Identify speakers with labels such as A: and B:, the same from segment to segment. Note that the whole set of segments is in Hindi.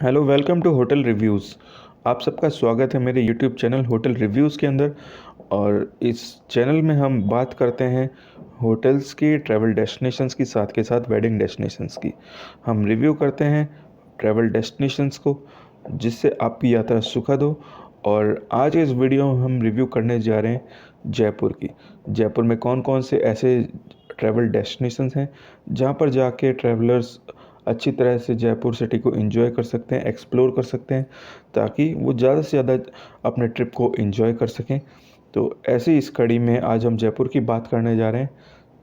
A: Hello, welcome to hotel reviews. आप सबका स्वागत है मेरे यूट्यूब चैनल होटल रिव्यूज़ के अंदर। और इस चैनल में हम बात करते हैं होटल्स की, ट्रैवल डेस्टिनेशंस की, साथ के साथ वेडिंग डेस्टिनेशंस की। हम रिव्यू करते हैं ट्रैवल डेस्टिनेशंस को, जिससे आपकी यात्रा सुखद हो। और आज इस वीडियो में हम रिव्यू करने जा रहे हैं जयपुर की। जयपुर में कौन कौन से ऐसे ट्रैवल डेस्टिनेशंस हैं जहाँ पर जाके ट्रैवलर्स अच्छी तरह से जयपुर सिटी को एंजॉय कर सकते हैं, एक्सप्लोर कर सकते हैं, ताकि वो ज़्यादा से ज़्यादा अपने ट्रिप को एंजॉय कर सकें। तो ऐसी इस कड़ी में आज हम जयपुर की बात करने जा रहे हैं।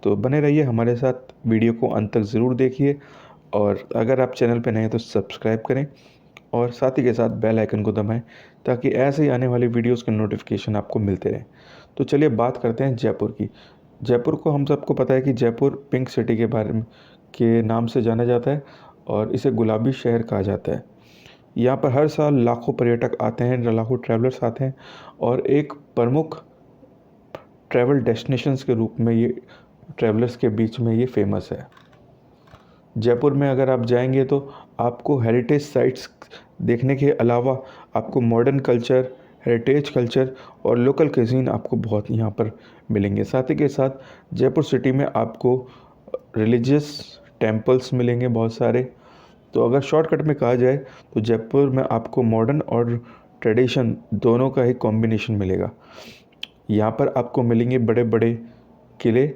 A: तो बने रहिए हमारे साथ, वीडियो को अंत तक ज़रूर देखिए। और अगर आप चैनल पर नए हैं तो सब्सक्राइब करें और साथ ही के साथ बेल आइकन को दबाएं, ताकि ऐसे ही आने वाली वीडियोस के नोटिफिकेशन आपको मिलते रहें। तो चलिए बात करते हैं जयपुर की। जयपुर को हम सबको पता है कि जयपुर पिंक सिटी के बारे में के नाम से जाना जाता है और इसे गुलाबी शहर कहा जाता है। यहाँ पर हर साल लाखों पर्यटक आते हैं, लाखों ट्रैवलर्स आते हैं और एक प्रमुख ट्रैवल डेस्टिनेशंस के रूप में ये ट्रैवलर्स के बीच में ये फेमस है। जयपुर में अगर आप जाएंगे तो आपको हेरिटेज साइट्स देखने के अलावा आपको मॉडर्न कल्चर, हेरिटेज कल्चर और लोकल क्यूजीन आपको बहुत यहाँ पर मिलेंगे। साथ ही के साथ जयपुर सिटी में आपको रिलीजियस टेम्पल्स मिलेंगे बहुत सारे। तो अगर शॉर्टकट में कहा जाए तो जयपुर में आपको मॉडर्न और ट्रेडिशन दोनों का ही कॉम्बिनेशन मिलेगा। यहाँ पर आपको मिलेंगे बड़े बड़े किले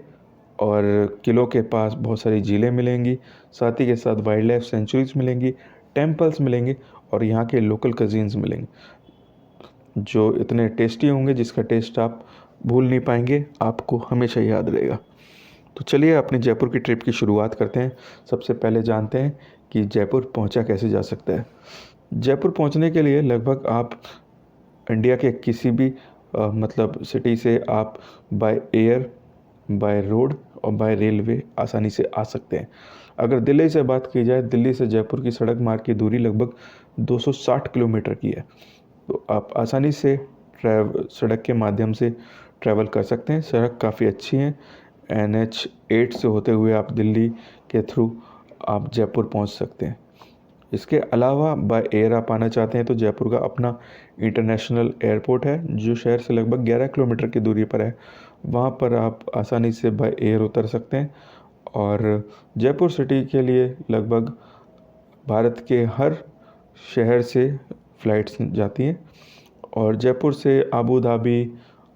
A: और किलों के पास बहुत सारी झीलें मिलेंगी। साथ ही के साथ वाइल्ड लाइफ सेंचुरीज मिलेंगी, टेम्पल्स मिलेंगे और यहाँ के लोकल कज़िन्स मिलेंगे, जो इतने टेस्टी होंगे जिसका टेस्ट आप भूल नहीं पाएंगे, आपको हमेशा याद रहेगा। तो चलिए अपनी जयपुर की ट्रिप की शुरुआत करते हैं। सबसे पहले जानते हैं कि जयपुर पहुंचा कैसे जा सकता है। जयपुर पहुंचने के लिए लगभग आप इंडिया के किसी भी मतलब सिटी से आप बाय एयर, बाय रोड और बाय रेलवे आसानी से आ सकते हैं। अगर दिल्ली से बात की जाए, दिल्ली से जयपुर की सड़क मार्ग की दूरी लगभग 260 किलोमीटर की है। तो आप आसानी से सड़क के माध्यम से ट्रैवल कर सकते हैं। सड़क काफ़ी अच्छी है। NH8 से होते हुए आप दिल्ली के थ्रू आप जयपुर पहुंच सकते हैं। इसके अलावा बाय एयर आप आना चाहते हैं तो जयपुर का अपना इंटरनेशनल एयरपोर्ट है, जो शहर से लगभग 11 किलोमीटर की दूरी पर है। वहाँ पर आप आसानी से बाय एयर उतर सकते हैं। और जयपुर सिटी के लिए लगभग भारत के हर शहर से फ़्लाइट्स जाती हैं और जयपुर से अबू धाबी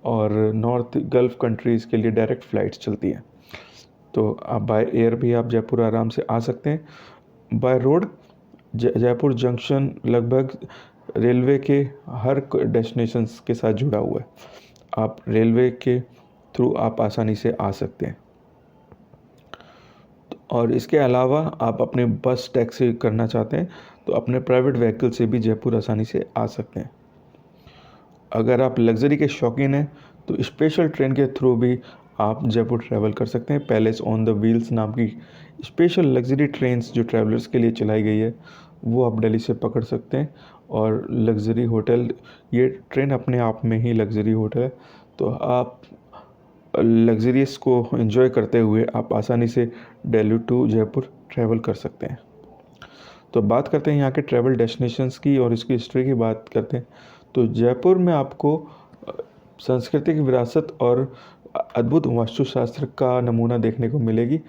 A: और नॉर्थ गल्फ़ कंट्रीज़ के लिए डायरेक्ट फ़्लाइट्स चलती हैं। तो आप बाय एयर भी आप जयपुर आराम से आ सकते हैं। बाय रोड जयपुर जंक्शन लगभग रेलवे के हर डेस्टिनेशंस के साथ जुड़ा हुआ है। आप रेलवे के थ्रू आप आसानी से आ सकते हैं। और इसके अलावा आप अपने बस टैक्सी करना चाहते हैं तो अपने प्राइवेट व्हीकल से भी जयपुर आसानी से आ सकते हैं। अगर आप लग्ज़री के शौकीन हैं तो स्पेशल ट्रेन के थ्रू भी आप जयपुर ट्रैवल कर सकते हैं। पैलेस ऑन द व्हील्स नाम की स्पेशल लग्ज़री ट्रेन्स जो ट्रैवलर्स के लिए चलाई गई है, वो आप दिल्ली से पकड़ सकते हैं। और लग्ज़री होटल, ये ट्रेन अपने आप में ही लग्ज़री होटल है। तो आप लग्जरियस को एंजॉय करते हुए आप आसानी से दिल्ली टू जयपुर ट्रैवल कर सकते हैं। तो बात करते हैं यहाँ के ट्रैवल डेस्टिनेशंस की और इसकी हिस्ट्री की बात करते हैं। तो जयपुर में आपको सांस्कृतिक विरासत और अद्भुत वास्तुशास्त्र का नमूना देखने को मिलेगी।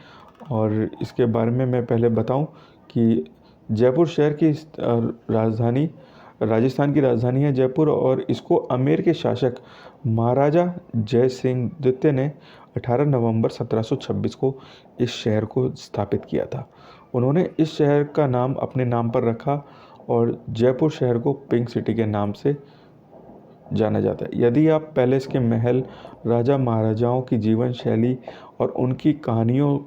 A: और इसके बारे में मैं पहले बताऊं कि जयपुर शहर की राजधानी, राजस्थान की राजधानी है जयपुर, और इसको आमेर के शासक महाराजा जय सिंह द्वितीय ने 18 नवंबर 1726 को इस शहर को स्थापित किया था। उन्होंने इस शहर का नाम अपने नाम पर रखा और जयपुर शहर को पिंक सिटी के नाम से जाना जाता है। यदि आप पैलेस के महल, राजा महाराजाओं की जीवन शैली और उनकी कहानियों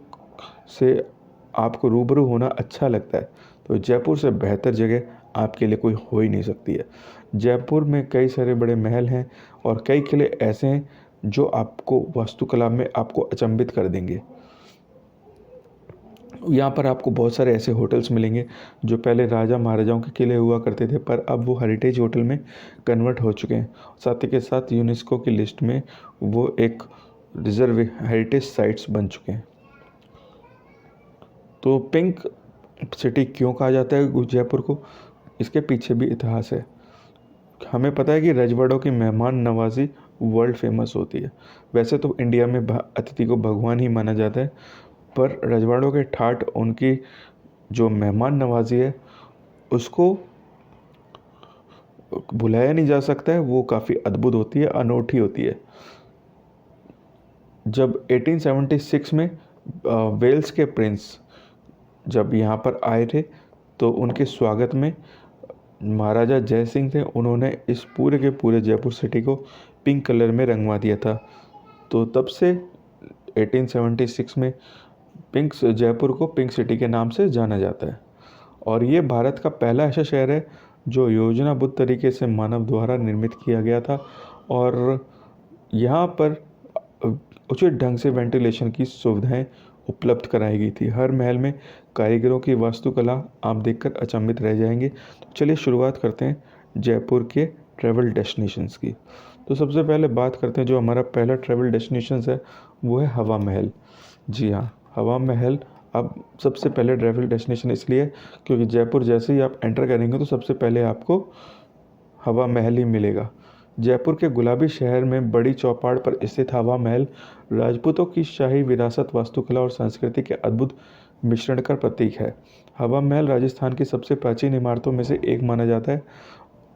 A: से आपको रूबरू होना अच्छा लगता है तो जयपुर से बेहतर जगह आपके लिए कोई हो ही नहीं सकती है। जयपुर में कई सारे बड़े महल हैं और कई किले ऐसे हैं जो आपको वास्तुकला में आपको अचंभित कर देंगे। यहाँ पर आपको बहुत सारे ऐसे होटल्स मिलेंगे जो पहले राजा महाराजाओं के किले हुआ करते थे, पर अब वो हेरिटेज होटल में कन्वर्ट हो चुके हैं। साथ ही के साथ यूनेस्को की लिस्ट में वो एक रिजर्व हेरिटेज साइट्स बन चुके हैं। तो पिंक सिटी क्यों कहा जाता है जयपुर को? इसके पीछे भी इतिहास है। हमें पता है कि रजवाड़ों की मेहमान नवाजी वर्ल्ड फेमस होती है। वैसे तो इंडिया में अतिथि को भगवान ही माना जाता है, पर रजवाड़ों के ठाठ, उनकी जो मेहमान नवाजी है, उसको भुलाया नहीं जा सकता है। वो काफ़ी अद्भुत होती है, अनोखी होती है। जब 1876 में वेल्स के प्रिंस जब यहाँ पर आए थे, तो उनके स्वागत में महाराजा जय सिंह थे। उन्होंने इस पूरे के पूरे जयपुर सिटी को पिंक कलर में रंगवा दिया था। तो तब से 1876 में जयपुर को पिंक सिटी के नाम से जाना जाता है। और ये भारत का पहला ऐसा शहर है जो योजनाबद्ध तरीके से मानव द्वारा निर्मित किया गया था, और यहाँ पर उचित ढंग से वेंटिलेशन की सुविधाएं उपलब्ध कराई गई थी। हर महल में कारीगरों की वास्तुकला आप देखकर अचंभित रह जाएंगे। तो चलिए शुरुआत करते हैं जयपुर के ट्रैवल डेस्टिनेशंस की। तो सबसे पहले बात करते हैं, जो हमारा पहला ट्रैवल डेस्टिनेशंस है वो है हवा महल। जी हाँ, हवा महल अब सबसे पहले ट्रैवल डेस्टिनेशन इसलिए क्योंकि जयपुर जैसे ही आप एंटर करेंगे तो सबसे पहले आपको हवा महल ही मिलेगा। जयपुर के गुलाबी शहर में बड़ी चौपाड़ पर स्थित हवा महल राजपूतों की शाही विरासत, वास्तुकला और संस्कृति के अद्भुत मिश्रण का प्रतीक है। हवा महल राजस्थान की सबसे प्राचीन इमारतों में से एक माना जाता है,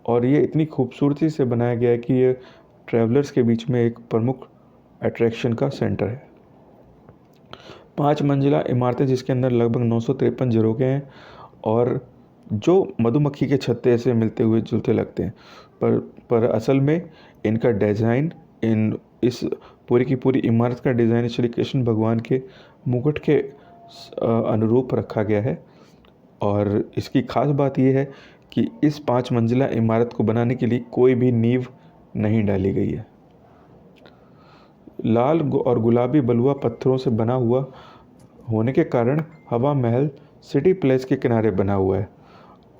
A: और ये इतनी खूबसूरती से बनाया गया है कि ये ट्रैवलर्स के बीच में एक प्रमुख अट्रैक्शन का सेंटर है। 5 मंजिला इमारतें जिसके अंदर लगभग 953 झरोखे हैं, और जो मधुमक्खी के छत्ते से मिलते हुए जुलते लगते हैं, पर असल में इनका डिज़ाइन, इस पूरी की पूरी इमारत का डिज़ाइन श्री कृष्ण भगवान के मुकुट के अनुरूप रखा गया है। और इसकी खास बात यह है कि इस 5 मंजिला इमारत को बनाने के लिए कोई भी नींव नहीं डाली गई है। लाल और गुलाबी बलुआ पत्थरों से बना हुआ होने के कारण हवा महल सिटी प्लेस के किनारे बना हुआ है।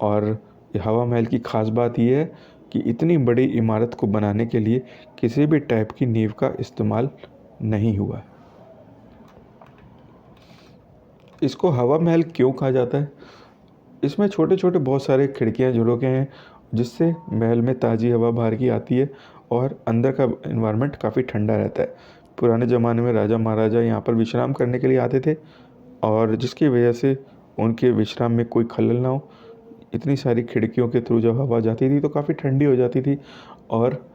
A: और हवा महल की खास बात यह है कि इतनी बड़ी इमारत को बनाने के लिए किसी भी टाइप की नींव का इस्तेमाल नहीं हुआ। इसको हवा महल क्यों कहा जाता है? इसमें छोटे छोटे बहुत सारे खिड़कियाँ झरोखे हैं, जिससे महल में ताज़ी हवा बाहर की आती है, और अंदर का इन्वायरमेंट काफ़ी ठंडा रहता है। पुराने ज़माने में राजा महाराजा यहाँ पर विश्राम करने के लिए आते थे, और जिसकी वजह से उनके विश्राम में कोई खलल ना हो, इतनी सारी खिड़कियों के थ्रू जब हवा जाती थी तो काफ़ी ठंडी हो जाती थी, और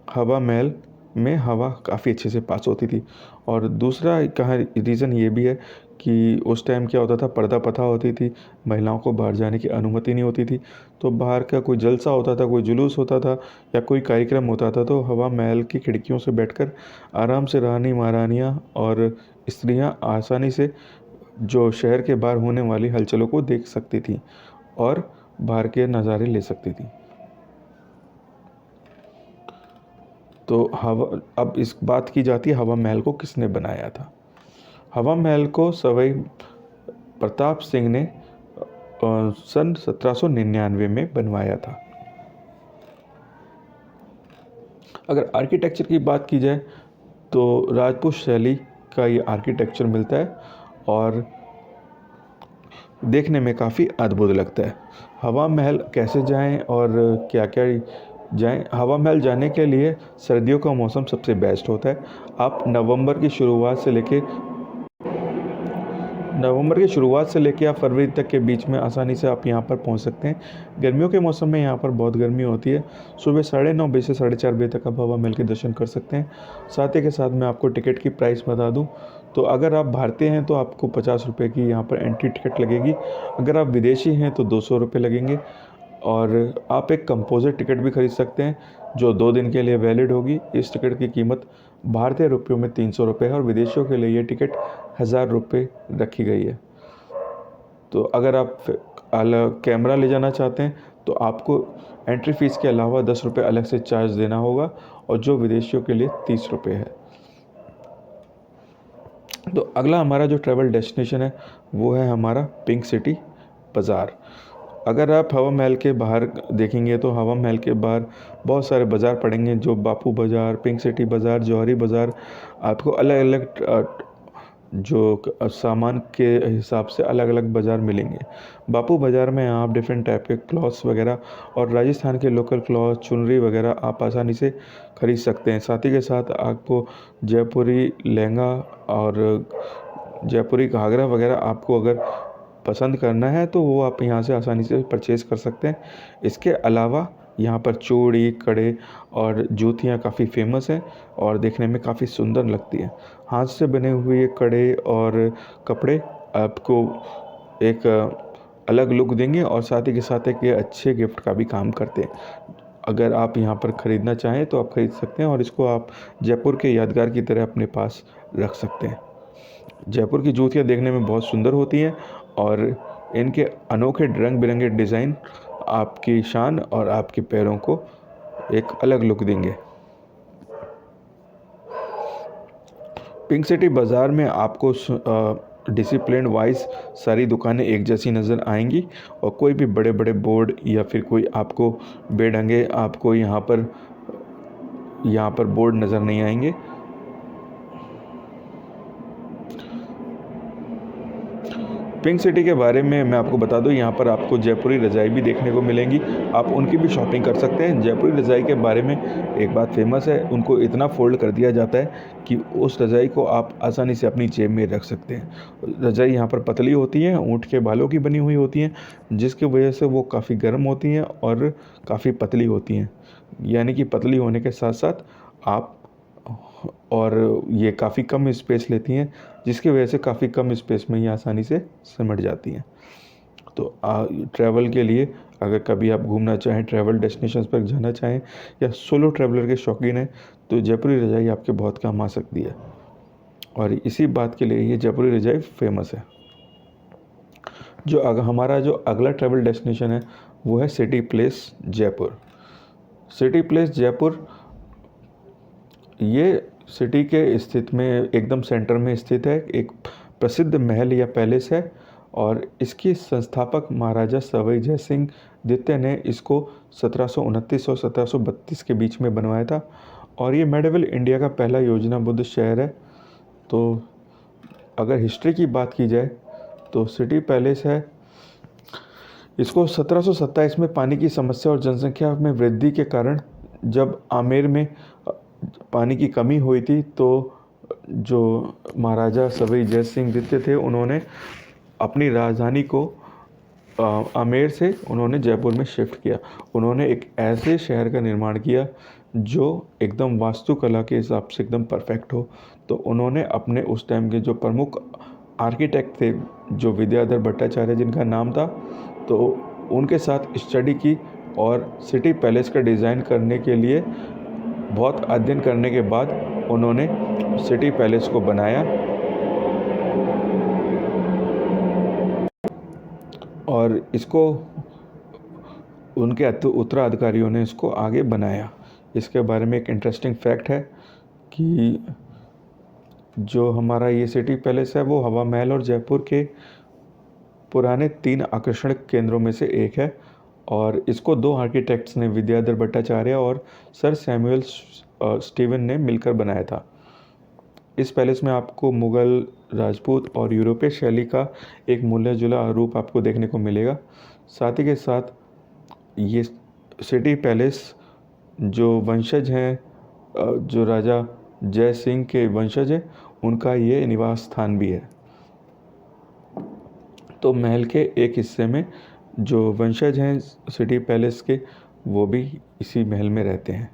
A: हवा महल में हवा काफ़ी अच्छे से पास होती थी। और दूसरा कहाँ रीज़न ये भी है कि उस टाइम क्या होता था, पर्दा प्रथा होती थी, महिलाओं को बाहर जाने की अनुमति नहीं होती थी। तो बाहर का कोई जलसा होता था, कोई जुलूस होता था, या कोई कार्यक्रम होता था, तो हवा महल की खिड़कियों से बैठकर आराम से रानी महारानियाँ और स्त्रियाँ आसानी से जो शहर के बाहर होने वाली हलचलों को देख सकती थी और बाहर के नज़ारे ले सकती थी। तो अब इस बात की जाती है हवा महल को किसने बनाया था। हवा महल को सवाई प्रताप सिंह ने सन 1799 में बनवाया था। अगर आर्किटेक्चर की बात की जाए तो राजपूत शैली का ये आर्किटेक्चर मिलता है, और देखने में काफ़ी अद्भुत लगता है। हवा महल कैसे जाएं और क्या क्या जाएं? हवा महल जाने के लिए सर्दियों का मौसम सबसे बेस्ट होता है। आप नवंबर की शुरुआत से लेके आप फरवरी तक के बीच में आसानी से आप यहाँ पर पहुँच सकते हैं। गर्मियों के मौसम में यहाँ पर बहुत गर्मी होती है। सुबह 9:30 बजे से 4:30 बजे तक आप हवा महल के दर्शन कर सकते हैं। साथ ही के साथ मैं आपको टिकट की प्राइस बता दूँ, तो अगर आप भारतीय हैं तो आपको 50 रुपये की यहाँ पर एंट्री टिकट लगेगी। अगर आप विदेशी हैं तो 200 रुपये लगेंगे। और आप एक कंपोजिट टिकट भी खरीद सकते हैं जो 2 दिन के लिए वैलिड होगी। इस टिकट की कीमत भारतीय रुपयों में 300 रुपये है, और विदेशियों के लिए ये टिकट 1000 रुपये रखी गई है। तो अगर आप अलग कैमरा ले जाना चाहते हैं तो आपको एंट्री फ़ीस के अलावा 10 रुपये अलग से चार्ज देना होगा, और जो विदेशियों के लिए 30 रुपये है। तो अगला हमारा जो ट्रैवल डेस्टिनेशन है वो है हमारा पिंक सिटी बाज़ार। अगर आप हवा महल के बाहर देखेंगे तो हवा महल के बाहर बहुत सारे बाज़ार पड़ेंगे, जो बापू बाज़ार, पिंक सिटी बाज़ार, जौहरी बाज़ार। आपको अलग अलग जो सामान के हिसाब से अलग अलग बाज़ार मिलेंगे। बापू बाज़ार में आप डिफरेंट टाइप के क्लॉथ्स वगैरह और राजस्थान के लोकल क्लॉथ, चुनरी वगैरह आप आसानी से खरीद सकते हैं। साथ ही के साथ आपको जयपुरी लहंगा और जयपुरी घाघरा वगैरह आपको अगर पसंद करना है तो वो आप यहाँ से आसानी से परचेज़ कर सकते हैं। इसके अलावा यहाँ पर चूड़ी, कड़े और जूतियाँ काफ़ी फेमस हैं और देखने में काफ़ी सुंदर लगती हैं। हाथ से बने हुए कड़े और कपड़े आपको एक अलग लुक देंगे और साथ ही के साथ एक ये अच्छे गिफ्ट का भी काम करते हैं। अगर आप यहाँ पर ख़रीदना चाहें तो आप ख़रीद सकते हैं और इसको आप जयपुर के यादगार की तरह अपने पास रख सकते हैं। जयपुर की जूतियाँ देखने में बहुत सुंदर होती हैं और इनके अनोखे रंग बिरंगे डिज़ाइन आपकी शान और आपके पैरों को एक अलग लुक देंगे। पिंक सिटी बाज़ार में आपको डिसिप्लिन वाइज सारी दुकानें एक जैसी नज़र आएंगी और कोई भी बड़े बड़े बोर्ड या फिर कोई आपको बेढंगे आपको यहाँ पर बोर्ड नज़र नहीं आएंगे। पिंक सिटी के बारे में मैं आपको बता दूं, यहाँ पर आपको जयपुरी रज़ाई भी देखने को मिलेंगी, आप उनकी भी शॉपिंग कर सकते हैं। जयपुरी रज़ाई के बारे में एक बात फेमस है, उनको इतना फोल्ड कर दिया जाता है कि उस रज़ाई को आप आसानी से अपनी जेब में रख सकते हैं। रज़ाई यहाँ पर पतली होती हैं, ऊँट के बालों की बनी हुई होती हैं, जिसकी वजह से वो काफ़ी गर्म होती हैं और काफ़ी पतली होती हैं। यानी कि पतली होने के साथ साथ आप और ये काफ़ी कम स्पेस लेती हैं, जिसकी वजह से काफ़ी कम स्पेस में ये आसानी से सिमट जाती हैं। तो ट्रैवल के लिए अगर कभी आप घूमना चाहें, ट्रैवल डेस्टिनेशंस पर जाना चाहें या सोलो ट्रैवलर के शौकीन हैं तो जयपुरी रज़ाई आपके बहुत काम आ सकती है और इसी बात के लिए ये जयपुरी रज़ाई फेमस है। हमारा जो अगला ट्रैवल डेस्टिनेशन है वो है city place Jaipur. City place Jaipur ये सिटी के स्थित में एकदम सेंटर में स्थित है, एक प्रसिद्ध महल या पैलेस है और इसकी संस्थापक महाराजा सवाई जय सिंह द्वितीय ने इसको 1729 और 1732 के बीच में बनवाया था और ये मेडिवल इंडिया का पहला योजनाबद्ध शहर है। तो अगर हिस्ट्री की बात की जाए तो सिटी पैलेस है, इसको 1727 में पानी की समस्या और जनसंख्या में वृद्धि के कारण जब आमेर में पानी की कमी हुई थी तो जो महाराजा सवाई जय सिंह द्वितीय थे उन्होंने अपनी राजधानी को आमेर से उन्होंने जयपुर में शिफ्ट किया। उन्होंने एक ऐसे शहर का निर्माण किया जो एकदम वास्तुकला के हिसाब से एकदम परफेक्ट हो। तो उन्होंने अपने उस टाइम के जो प्रमुख आर्किटेक्ट थे जो विद्याधर भट्टाचार्य जिनका नाम था, तो उनके साथ स्टडी की और सिटी पैलेस का डिज़ाइन करने के लिए बहुत अध्ययन करने के बाद उन्होंने सिटी पैलेस को बनाया और इसको उनके उत्तराधिकारियों ने इसको आगे बनाया। इसके बारे में एक इंटरेस्टिंग फैक्ट है कि जो हमारा ये सिटी पैलेस है वो हवा महल और जयपुर के पुराने 3 आकर्षण केंद्रों में से एक है और इसको 2 आर्किटेक्ट्स ने विद्याधर भट्टाचार्य और सर सैमुअल स्टीवन ने मिलकर बनाया था। इस पैलेस में आपको मुग़ल, राजपूत और यूरोपीय शैली का एक मिला जुला रूप आपको देखने को मिलेगा। साथ ही के साथ ये सिटी पैलेस जो वंशज हैं, जो राजा जय सिंह के वंशज हैं, उनका ये निवास स्थान भी है। तो महल के एक हिस्से में जो वंशज हैं सिटी पैलेस के वो भी इसी महल में रहते हैं।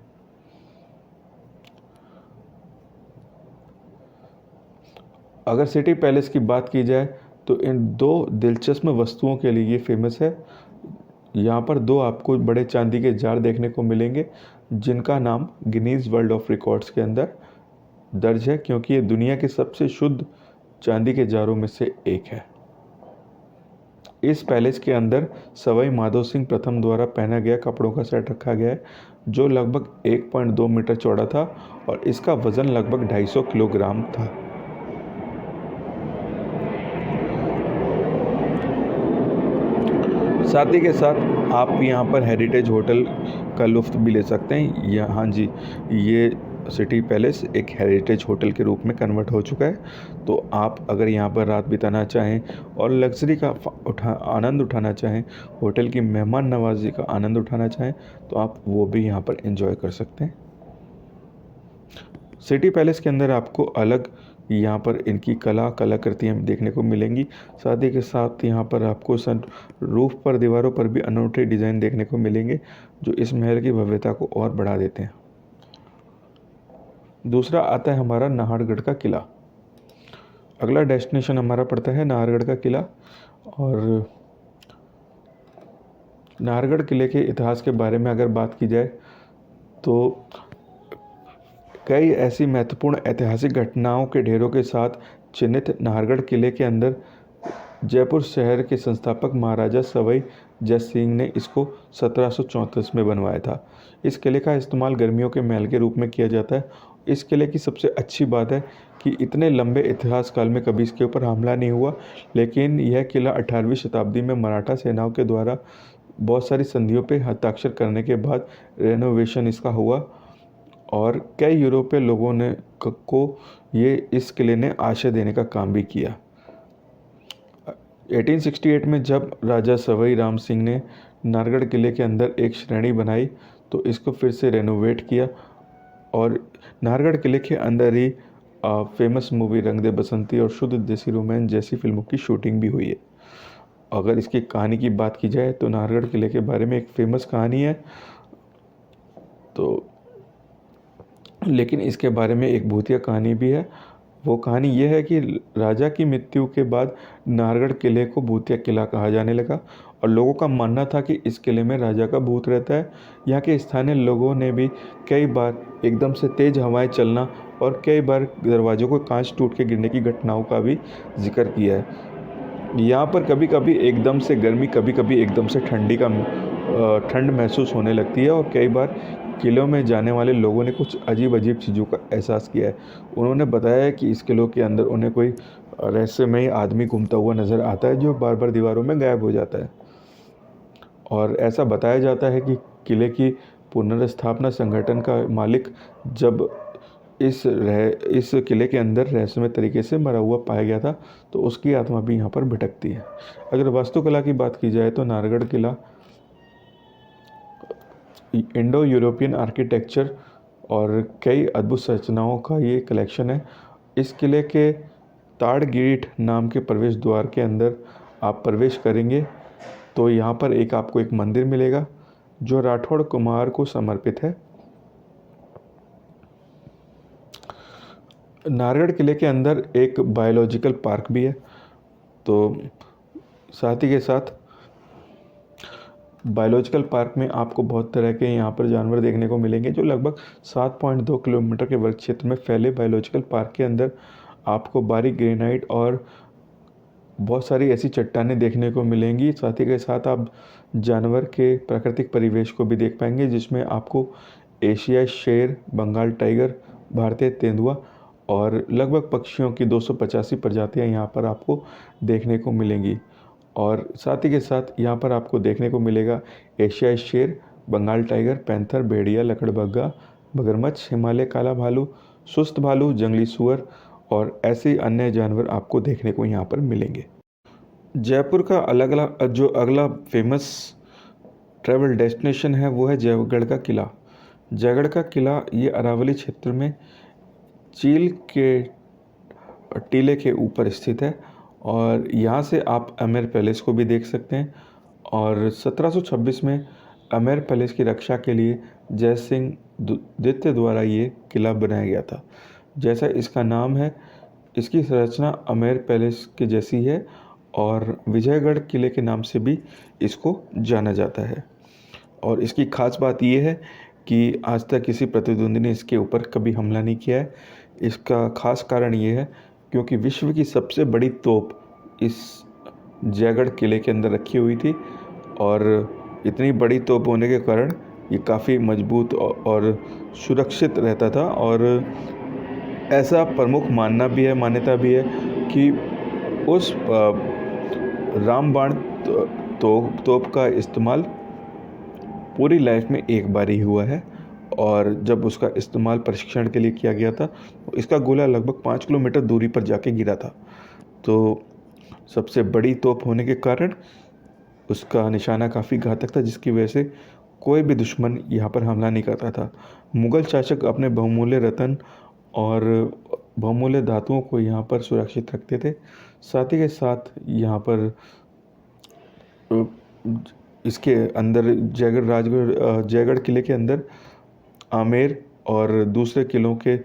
A: अगर सिटी पैलेस की बात की जाए तो इन 2 दिलचस्प वस्तुओं के लिए ये फेमस है। यहाँ पर 2 आपको बड़े चांदी के जार देखने को मिलेंगे जिनका नाम गिनीज वर्ल्ड ऑफ रिकॉर्ड्स के अंदर दर्ज है, क्योंकि ये दुनिया के सबसे शुद्ध चांदी के जारों में से एक है। इस पैलेस के अंदर सवाई माधो सिंह प्रथम द्वारा पहना गया कपड़ों का सेट रखा गया है जो लगभग 1.2 मीटर चौड़ा था और इसका वजन लगभग 250 किलोग्राम था। साथ ही के साथ आप यहाँ पर हेरिटेज होटल का लुत्फ़ भी ले सकते हैं। हाँ जी, ये सिटी पैलेस एक हेरिटेज होटल के रूप में कन्वर्ट हो चुका है। तो आप अगर यहाँ पर रात बिताना चाहें और लग्ज़री का आनंद उठाना चाहें, होटल की मेहमान नवाजी का आनंद उठाना चाहें, तो आप वो भी यहाँ पर एंजॉय कर सकते हैं। सिटी पैलेस के अंदर आपको अलग यहाँ पर इनकी कलाकृतियाँ देखने को मिलेंगी। साथ ही के साथ यहाँ पर आपको सन रूफ पर, दीवारों पर भी अनूठे डिज़ाइन देखने को मिलेंगे, जो इस महल की भव्यता को और बढ़ा देते हैं। दूसरा आता है हमारा नाहरगढ़ का किला। अगला डेस्टिनेशन हमारा पड़ता है नाहरगढ़ का किला। और नाहरगढ़ किले के इतिहास के बारे में अगर बात की जाए तो कई ऐसी महत्वपूर्ण ऐतिहासिक घटनाओं के ढेरों के साथ चिन्हित नाहरगढ़ किले के अंदर जयपुर शहर के संस्थापक महाराजा सवाई जय सिंह ने इसको 1734 में बनवाया था। इस किले का इस्तेमाल गर्मियों के महल के रूप में किया जाता है। इस किले की सबसे अच्छी बात है कि इतने लंबे इतिहास काल में कभी इसके ऊपर हमला नहीं हुआ, लेकिन यह किला 18वीं शताब्दी में मराठा सेनाओं के द्वारा बहुत सारी संधियों पर हस्ताक्षर करने के बाद रेनोवेशन इसका हुआ और कई यूरोपीय लोगों ने को ये इस किले ने आश्रय देने का काम भी किया। 1868 में जब राजा सवाई राम सिंह ने नाहरगढ़ किले के अंदर एक श्रेणी बनाई तो इसको फिर से रेनोवेट किया और नाहरगढ़ किले के अंदर ही फेमस मूवी रंग दे बसंती और शुद्ध देसी रोमांस जैसी फिल्मों की शूटिंग भी हुई है। अगर इसकी कहानी की बात की जाए तो नाहरगढ़ किले के बारे में एक फेमस कहानी है, तो लेकिन इसके बारे में एक भूतिया कहानी भी है। वो कहानी ये है कि राजा की मृत्यु के बाद नाहरगढ़ किले को भूतिया किला कहा जाने लगा और लोगों का मानना था कि इस किले में राजा का भूत रहता है। यहाँ के स्थानीय लोगों ने भी कई बार एकदम से तेज़ हवाएं चलना और कई बार दरवाज़ों को कांच टूट के गिरने की घटनाओं का भी जिक्र किया है। यहाँ पर कभी कभी एकदम से गर्मी, कभी कभी एकदम से ठंड महसूस होने लगती है और कई बार किलों में जाने वाले लोगों ने कुछ अजीब अजीब चीज़ों का एहसास किया है। उन्होंने बताया है कि इस किलों के अंदर उन्हें कोई रहस्यमयी आदमी घूमता हुआ नज़र आता है जो बार बार दीवारों में गायब हो जाता है। और ऐसा बताया जाता है कि किले की पुनर्स्थापना संगठन का मालिक जब इस किले के अंदर रहस्यमय तरीके से मरा हुआ पाया गया था, तो उसकी आत्मा भी यहाँ पर भटकती है। अगर वास्तुकला की बात की जाए तो नाहरगढ़ किला इंडो यूरोपियन आर्किटेक्चर और कई अद्भुत संरचनाओं का ये कलेक्शन है। इस किले के ताड़गीठ नाम के प्रवेश द्वार के अंदर आप प्रवेश करेंगे तो यहाँ पर आपको एक मंदिर मिलेगा जो राठौड़ कुमार को समर्पित है। नाहरगढ़ किले के अंदर एक बायोलॉजिकल पार्क भी है, तो साथ ही के साथ बायोलॉजिकल पार्क में आपको बहुत तरह के यहाँ पर जानवर देखने को मिलेंगे जो लगभग 7.2 किलोमीटर के वर्ग क्षेत्र में फैले बायोलॉजिकल पार्क के अंदर आपको बारीक ग्रेनाइट और बहुत सारी ऐसी चट्टानें देखने को मिलेंगी। साथ ही के साथ आप जानवर के प्राकृतिक परिवेश को भी देख पाएंगे जिसमें आपको एशियाई शेर, बंगाल टाइगर, भारतीय तेंदुआ और लगभग पक्षियों की 285 प्रजातियाँ यहाँ पर आपको देखने को मिलेंगी। और साथ ही के साथ यहाँ पर आपको देखने को मिलेगा एशियाई शेर, बंगाल टाइगर, पैंथर, भेड़िया, लकड़बग्गा, मगरमच्छ, हिमालय काला भालू, सुस्त भालू, जंगली सुअर और ऐसे अन्य जानवर आपको देखने को यहाँ पर मिलेंगे। जयपुर का अगला फेमस ट्रैवल डेस्टिनेशन है वो है जयगढ़ का किला। जयगढ़ का किला ये अरावली क्षेत्र में चील के टीले के ऊपर स्थित है और यहाँ से आप आमेर पैलेस को भी देख सकते हैं। और 1726 में आमेर पैलेस की रक्षा के लिए जय सिंह द्वितीय द्वारा ये किला बनाया गया था। जैसा इसका नाम है, इसकी संरचना आमेर पैलेस के जैसी है और विजयगढ़ किले के नाम से भी इसको जाना जाता है। और इसकी खास बात ये है कि आज तक किसी प्रतिद्वंदी ने इसके ऊपर कभी हमला नहीं किया है। इसका खास कारण ये है क्योंकि विश्व की सबसे बड़ी तोप इस जयगढ़ किले के अंदर रखी हुई थी और इतनी बड़ी तोप होने के कारण ये काफ़ी मजबूत और सुरक्षित रहता था। और ऐसा प्रमुख मान्यता भी है कि उस रामबाण तोप का इस्तेमाल पूरी लाइफ में एक बार ही हुआ है और जब उसका इस्तेमाल परीक्षण के लिए किया गया था तो इसका गोला लगभग 5 किलोमीटर दूरी पर जाके गिरा था। तो सबसे बड़ी तोप होने के कारण उसका निशाना काफ़ी घातक था, जिसकी वजह से कोई भी दुश्मन यहाँ पर हमला नहीं करता था। मुग़ल शासक अपने बहुमूल्य रत्न और बहुमूल्य धातुओं को यहाँ पर सुरक्षित रखते थे। साथ ही के साथ यहाँ पर अ, इसके अंदर जयगढ़ किले के अंदर आमेर और दूसरे किलों के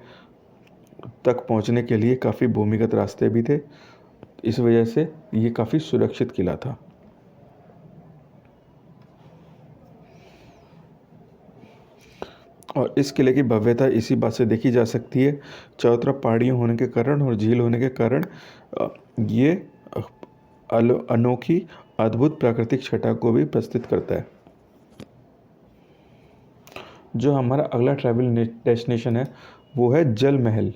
A: तक पहुंचने के लिए काफ़ी भूमिगत रास्ते भी थे। इस वजह से ये काफ़ी सुरक्षित किला था। और इस किले की भव्यता इसी बात से देखी जा सकती है, चारों तरफ पहाड़ियाँ होने के कारण और झील होने के कारण ये अनोखी अद्भुत प्राकृतिक छटा को भी प्रस्तुत करता है। जो हमारा अगला ट्रैवल डेस्टिनेशन है वो है जल महल।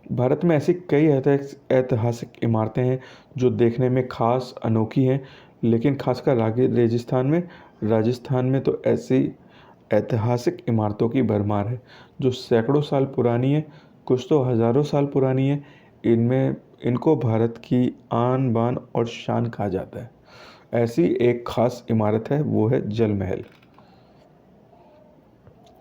A: भारत में ऐसी कई ऐतिहासिक इमारतें हैं जो देखने में खास अनोखी हैं, लेकिन खासकर राजस्थान में तो ऐसी ऐतिहासिक इमारतों की भरमार है जो सैकड़ों साल पुरानी है, कुछ तो हज़ारों साल पुरानी है। इनको भारत की आन बान और शान कहा जाता है। ऐसी एक खास इमारत है, वो है जल महल।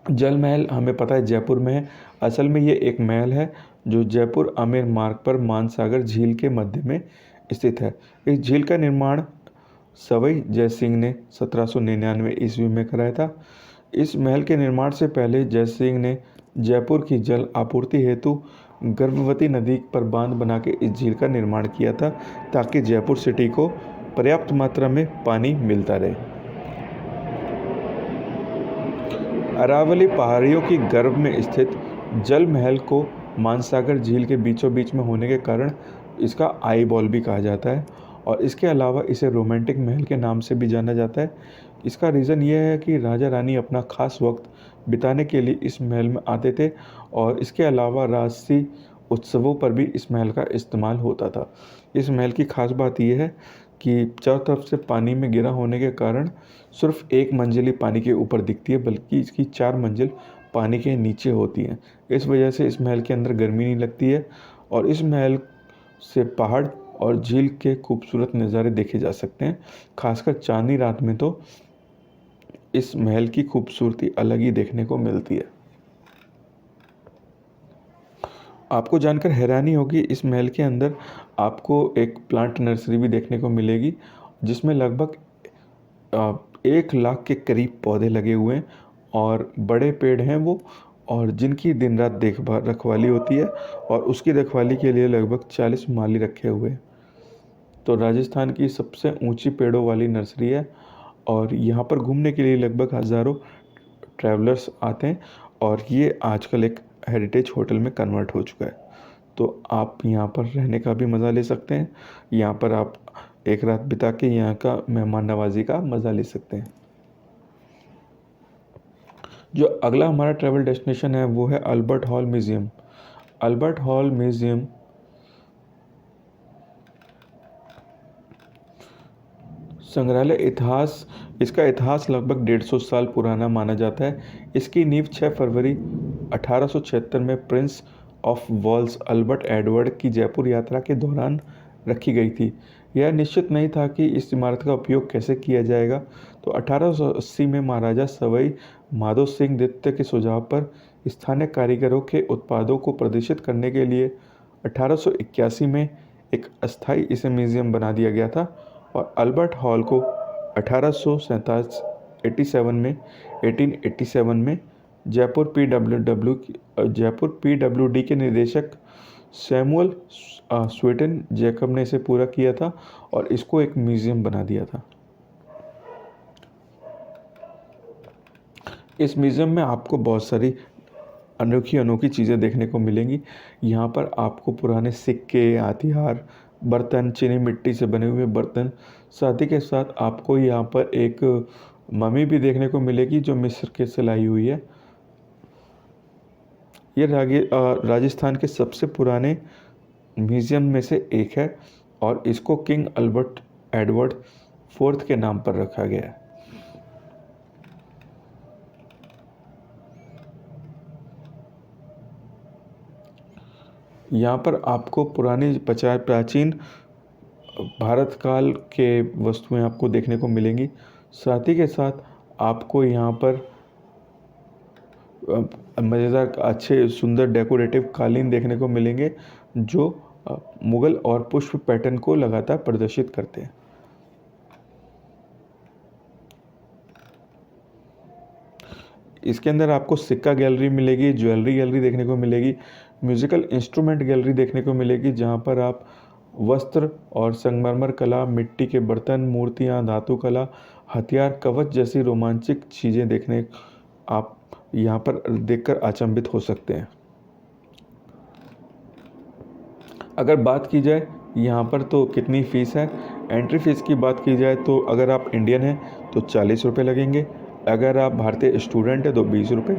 A: जल महल हमें पता है जयपुर में है। असल में ये एक महल है जो जयपुर आमेर मार्ग पर मानसागर झील के मध्य में स्थित है। इस झील का निर्माण सवाई जय सिंह ने 1799 ईस्वी में कराया था। इस महल के निर्माण से पहले जय सिंह ने जयपुर की जल आपूर्ति हेतु गर्भवती नदी पर बांध बना के इस झील का निर्माण किया था, ताकि जयपुर सिटी को पर्याप्त मात्रा में पानी मिलता रहे। अरावली पहाड़ियों की गर्भ में स्थित जल महल को मानसागर झील के बीचों बीच में होने के कारण इसका आई बॉल भी कहा जाता है, और इसके अलावा इसे रोमांटिक महल के नाम से भी जाना जाता है। इसका रीज़न ये है कि राजा रानी अपना खास वक्त बिताने के लिए इस महल में आते थे, और इसके अलावा राजसी उत्सवों पर भी इस महल का इस्तेमाल होता था। इस महल की खास बात यह है कि चारों तरफ से पानी में घिरा होने के कारण सिर्फ एक मंजिल ही पानी के ऊपर दिखती है, बल्कि इसकी 4 मंजिल पानी के नीचे होती हैं। इस वजह से इस महल के अंदर गर्मी नहीं लगती है, और इस महल से पहाड़ और झील के खूबसूरत नज़ारे देखे जा सकते हैं। खासकर चांदनी रात में तो इस महल की खूबसूरती अलग ही देखने को मिलती है। आपको जानकर हैरानी होगी, इस महल के अंदर आपको एक प्लांट नर्सरी भी देखने को मिलेगी, जिसमें लगभग 1 लाख के करीब पौधे लगे हुए हैं, और बड़े पेड़ हैं वो, और जिनकी दिन रात देखभाल रखवाली होती है, और उसकी रखवाली के लिए लगभग 40 माली रखे हुए हैं। तो राजस्थान की सबसे ऊंची पेड़ों वाली नर्सरी है, और यहाँ पर घूमने के लिए लगभग हज़ारों ट्रैवलर्स आते हैं, और ये आजकल एक हेरिटेज होटल में कन्वर्ट हो चुका है। तो आप यहाँ पर रहने का भी मज़ा ले सकते हैं। यहाँ पर आप एक रात बिता के यहाँ का मेहमान नवाजी का मज़ा ले सकते हैं। जो अगला हमारा ट्रैवल डेस्टिनेशन है वो है Albert hall museum. Albert hall museum संग्रहालय इसका इतिहास लगभग 150 साल पुराना माना जाता है। इसकी नींव 6 फरवरी 1876 में prince of Wales Albert Edward की जयपुर यात्रा के दौरान रखी गई थी। यह निश्चित नहीं था कि इस इमारत का उपयोग कैसे किया जाएगा, तो 1880 में महाराजा सवाई माधो सिंह द्वितीय के सुझाव पर स्थानीय कारीगरों के उत्पादों को प्रदर्शित करने के लिए 1881 में एक अस्थायी इसे म्यूज़ियम बना दिया गया था, और अल्बर्ट हॉल को 1887 में जयपुर पीडब्ल्यूडी के निदेशक सैमुअल स्वीटन जैकब ने इसे पूरा किया था, और इसको एक म्यूज़ियम बना दिया था। इस म्यूज़ियम में आपको बहुत सारी अनोखी चीज़ें देखने को मिलेंगी। यहाँ पर आपको पुराने सिक्के, हथियार, बर्तन, चीनी मिट्टी से बने हुए बर्तन, साथ ही के साथ आपको यहाँ पर एक मम्मी भी देखने को मिलेगी जो मिस्र के से लाई हुई है। ये राजस्थान के सबसे पुराने म्यूज़ियम में से एक है, और इसको किंग अल्बर्ट एडवर्ड फोर्थ के नाम पर रखा गया है। यहाँ पर आपको पुरानी प्राचीन भारत काल के वस्तुएं आपको देखने को मिलेंगी। साथ ही के साथ आपको यहाँ पर मज़ेदार अच्छे सुंदर डेकोरेटिव कालीन देखने को मिलेंगे जो मुगल और पुष्प पैटर्न को लगातार प्रदर्शित करते हैं। इसके अंदर आपको सिक्का गैलरी मिलेगी, ज्वेलरी गैलरी देखने को मिलेगी, म्यूज़िकल इंस्ट्रूमेंट गैलरी देखने को मिलेगी जहाँ पर आप वस्त्र और संगमरमर कला, मिट्टी के बर्तन, मूर्तियाँ, धातु कला, हथियार, कवच जैसी रोमांचक चीज़ें देखने आप यहाँ पर देखकर अचंभित हो सकते हैं। अगर बात की जाए यहाँ पर तो कितनी फ़ीस है, एंट्री फ़ीस की बात की जाए तो अगर आप इंडियन हैं तो 40 रुपये लगेंगे, अगर आप भारतीय स्टूडेंट हैं तो 20 रुपये,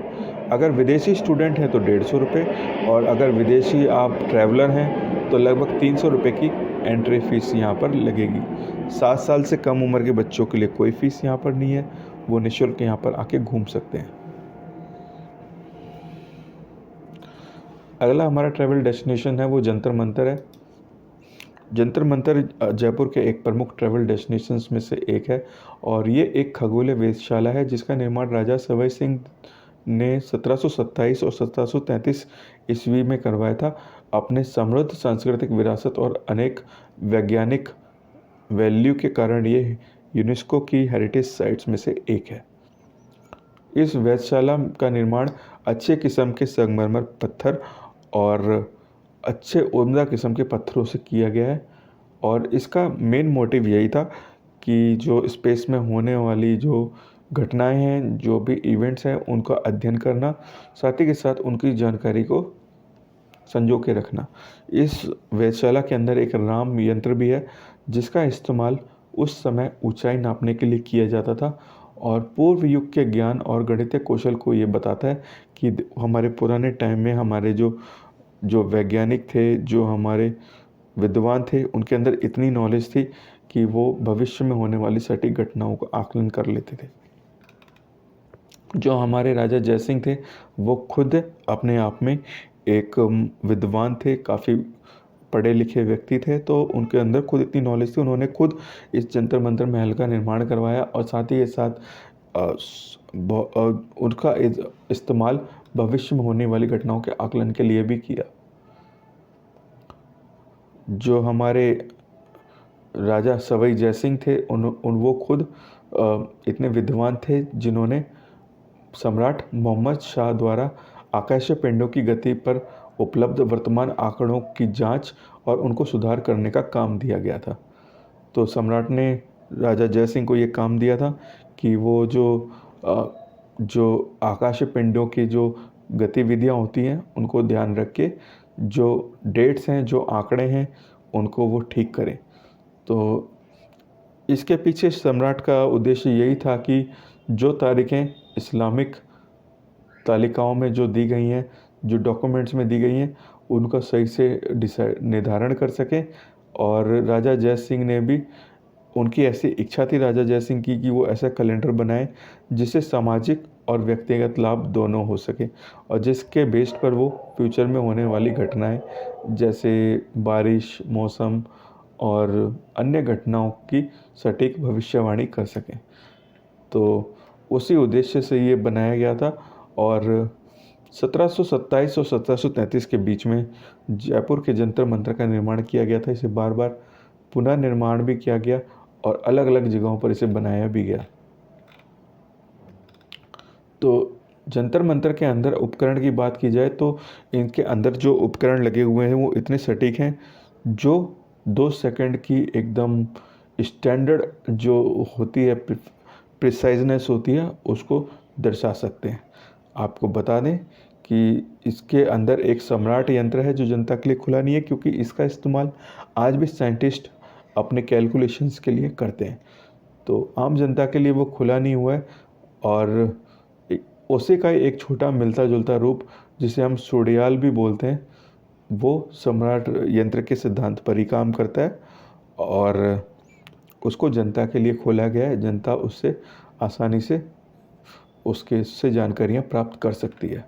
A: अगर विदेशी स्टूडेंट हैं तो 150 रुपये, और अगर विदेशी आप ट्रैवलर हैं तो लगभग 300 रुपये की एंट्री फ़ीस यहाँ पर लगेगी। 7 साल से कम उम्र के बच्चों के लिए कोई फ़ीस यहाँ पर नहीं है, वो निःशुल्क यहाँ पर आके घूम सकते हैं। अगला हमारा ट्रैवल डेस्टिनेशन है वो जंतर मंतर है। जंतर मंतर जयपुर के एक प्रमुख ट्रैवल डेस्टिनेशंस में से एक है और ये एक खगोलीय वेधशाला है जिसका निर्माण राजा सवाई सिंह ने 1727 और 1733 ईस्वी में करवाया था। अपने समृद्ध सांस्कृतिक विरासत और अनेक वैज्ञानिक वैल्यू के कारण ये यूनेस्को की हेरिटेज साइट्स में से एक है। इस वेधशाला का निर्माण अच्छे किस्म के संगमरमर पत्थर और अच्छे उम्दा किस्म के पत्थरों से किया गया है और इसका मेन मोटिव यही था कि जो स्पेस में होने वाली जो घटनाएं हैं, जो भी इवेंट्स हैं, उनका अध्ययन करना, साथ ही के साथ उनकी जानकारी को संजो के रखना। इस वेधशाला के अंदर एक राम यंत्र भी है जिसका इस्तेमाल उस समय ऊंचाई नापने के लिए किया जाता था और पूर्व युग के ज्ञान और गणितीय कौशल को ये बताता है कि हमारे पुराने टाइम में हमारे जो वैज्ञानिक थे, जो हमारे विद्वान थे, उनके अंदर इतनी नॉलेज थी कि वो भविष्य में होने वाली सटीक घटनाओं का आकलन कर लेते थे। जो हमारे राजा जयसिंह थे वो खुद अपने आप में एक विद्वान थे, काफ़ी पढ़े लिखे व्यक्ति थे, तो उनके अंदर खुद इतनी नॉलेज थी, उन्होंने खुद इस जंतर मंतर महल का निर्माण करवाया और साथ ही के साथ उनका इस्तेमाल भविष्य में होने वाली घटनाओं के आकलन के लिए भी किया। जो हमारे राजा सवाई जयसिंह थे वो खुद इतने विद्वान थे जिन्होंने सम्राट मोहम्मद शाह द्वारा आकाशीय पिंडों की गति पर उपलब्ध वर्तमान आंकड़ों की जांच और उनको सुधार करने का काम दिया गया था। तो सम्राट ने राजा जयसिंह को ये काम दिया था कि वो जो आकाशीय पिंडों की जो गतिविधियां होती हैं उनको ध्यान रख के जो डेट्स हैं, जो आंकड़े हैं, उनको वो ठीक करें। तो इसके पीछे सम्राट का उद्देश्य यही था कि जो तारीखें इस्लामिक तालिकाओं में जो दी गई हैं, जो डॉक्यूमेंट्स में दी गई हैं, उनका सही से निर्धारण कर सकें। और राजा जय सिंह ने भी, उनकी ऐसी इच्छा थी राजा जय सिंह की कि वो ऐसा कैलेंडर बनाए जिससे सामाजिक और व्यक्तिगत लाभ दोनों हो सके और जिसके बेस्ड पर वो फ्यूचर में होने वाली घटनाएं जैसे बारिश, मौसम और अन्य घटनाओं की सटीक भविष्यवाणी कर सकें। तो उसी उद्देश्य से ये बनाया गया था और 1727 और 1733 के बीच में जयपुर के जंतर मंतर का निर्माण किया गया था। इसे बार बार पुनः निर्माण भी किया गया और अलग अलग जगहों पर इसे बनाया भी गया। तो जंतर मंतर के अंदर उपकरण की बात की जाए तो इनके अंदर जो उपकरण लगे हुए हैं वो इतने सटीक हैं जो 2 सेकंड की एकदम स्टैंडर्ड जो होती है प्रिसाइजनेस होती है उसको दर्शा सकते हैं। आपको बता दें कि इसके अंदर एक सम्राट यंत्र है जो जनता के लिए खुला नहीं है क्योंकि इसका इस्तेमाल आज भी साइंटिस्ट अपने कैलकुलेशंस के लिए करते हैं। तो आम जनता के लिए वो खुला नहीं हुआ है और उसी का एक छोटा मिलता जुलता रूप जिसे हम सोडियाल भी बोलते हैं, वो सम्राट यंत्र के सिद्धांत पर ही काम करता है और उसको जनता के लिए खोला गया है। जनता उससे आसानी से उससे जानकारियाँ प्राप्त कर सकती है।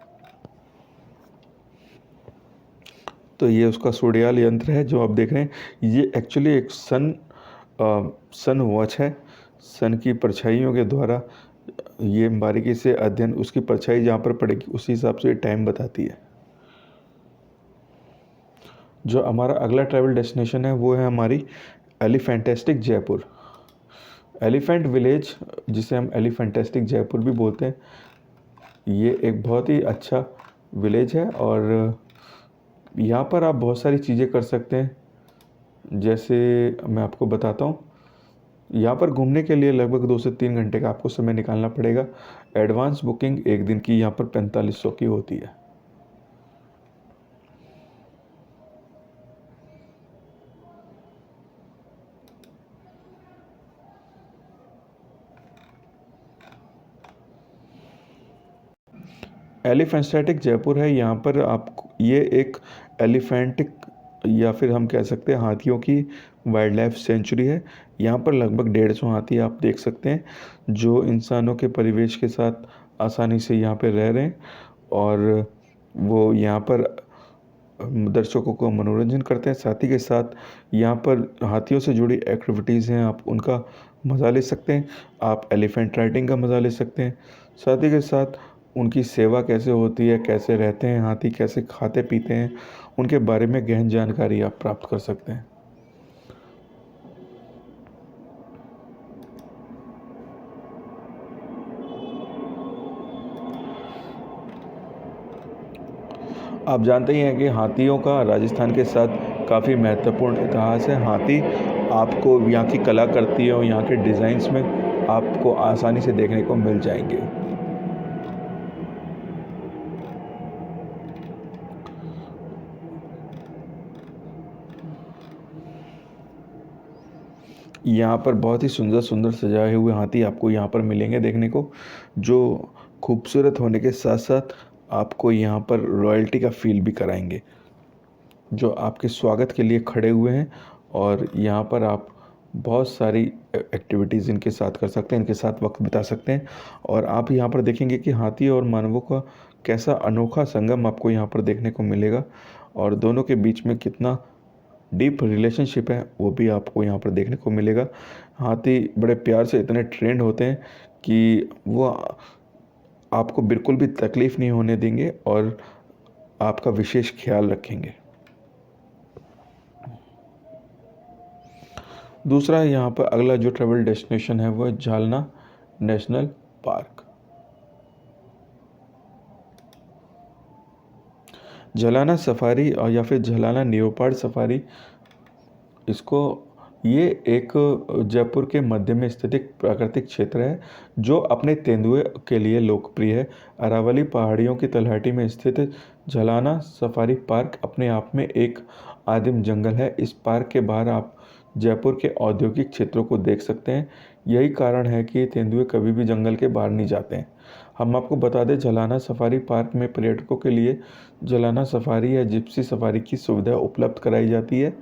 A: तो ये उसका सूर्याल यंत्र है जो आप देख रहे हैं। ये एक्चुअली एक सन वॉच है। सन की परछाइयों के द्वारा ये बारीकी से अध्ययन, उसकी परछाई जहाँ पर पड़ेगी उसी हिसाब से टाइम बताती है। जो हमारा अगला ट्रैवल डेस्टिनेशन है वो है हमारी एलिफेंटेस्टिक जयपुर। एलिफेंट विलेज, जिसे हम एलिफेंटेस्टिक जयपुर भी बोलते हैं, ये एक बहुत ही अच्छा विलेज है और यहाँ पर आप बहुत सारी चीज़ें कर सकते हैं। जैसे मैं आपको बताता हूँ, यहाँ पर घूमने के लिए लगभग 2 से 3 घंटे का आपको समय निकालना पड़ेगा। एडवांस बुकिंग एक दिन की यहाँ पर 4500 की होती है। एलिफेंटेस्टिक जयपुर है। यहाँ पर आप, ये एक एलिफेंटिक या फिर हम कह सकते हैं हाथियों की वाइल्ड लाइफ सेंचुरी है। यहाँ पर लगभग 150 हाथी आप देख सकते हैं जो इंसानों के परिवेश के साथ आसानी से यहाँ पर रह रहे हैं और वो यहाँ पर दर्शकों को मनोरंजन करते हैं। साथ ही के साथ यहाँ पर हाथियों से जुड़ी एक्टिविटीज़ हैं, आप उनका मज़ा ले सकते हैं। आप एलिफेंट राइडिंग का मज़ा ले सकते हैं। साथ ही के साथ उनकी सेवा कैसे होती है, कैसे रहते हैं हाथी, कैसे खाते पीते हैं, उनके बारे में गहन जानकारी आप प्राप्त कर सकते हैं। आप जानते ही हैं कि हाथियों का राजस्थान के साथ काफ़ी महत्वपूर्ण इतिहास है। हाथी आपको यहाँ की कलाकृति और यहाँ के डिज़ाइंस में आपको आसानी से देखने को मिल जाएंगे। यहाँ पर बहुत ही सुंदर सुंदर सजाए हुए हाथी आपको यहाँ पर मिलेंगे देखने को, जो खूबसूरत होने के साथ साथ आपको यहाँ पर रॉयल्टी का फील भी कराएंगे, जो आपके स्वागत के लिए खड़े हुए हैं। और यहाँ पर आप बहुत सारी एक्टिविटीज़ इनके साथ कर सकते हैं, इनके साथ वक्त बिता सकते हैं। और आप यहाँ पर देखेंगे कि हाथी और मानवों का कैसा अनोखा संगम आपको यहाँ पर देखने को मिलेगा और दोनों के बीच में कितना डीप रिलेशनशिप है वो भी आपको यहाँ पर देखने को मिलेगा। हाथी बड़े प्यार से इतने ट्रेंड होते हैं कि वो आपको बिल्कुल भी तकलीफ़ नहीं होने देंगे और आपका विशेष ख्याल रखेंगे। दूसरा यहाँ पर अगला जो ट्रैवल डेस्टिनेशन है वो है जालना नेशनल पार्क। झलाना सफारी और या फिर झलाना न्योपाड सफारी, इसको, ये एक जयपुर के मध्य में स्थित एक प्राकृतिक क्षेत्र है जो अपने तेंदुए के लिए लोकप्रिय है। अरावली पहाड़ियों की तलहटी में स्थित झलाना सफारी पार्क अपने आप में एक आदिम जंगल है। इस पार्क के बाहर आप जयपुर के औद्योगिक क्षेत्रों को देख सकते हैं। यही कारण है कि तेंदुए कभी भी जंगल के बाहर नहीं जाते हैं। हम आपको बता दें, झलाना सफारी पार्क में पर्यटकों के लिए झलाना सफारी या जिप्सी सफारी की सुविधा उपलब्ध कराई जाती है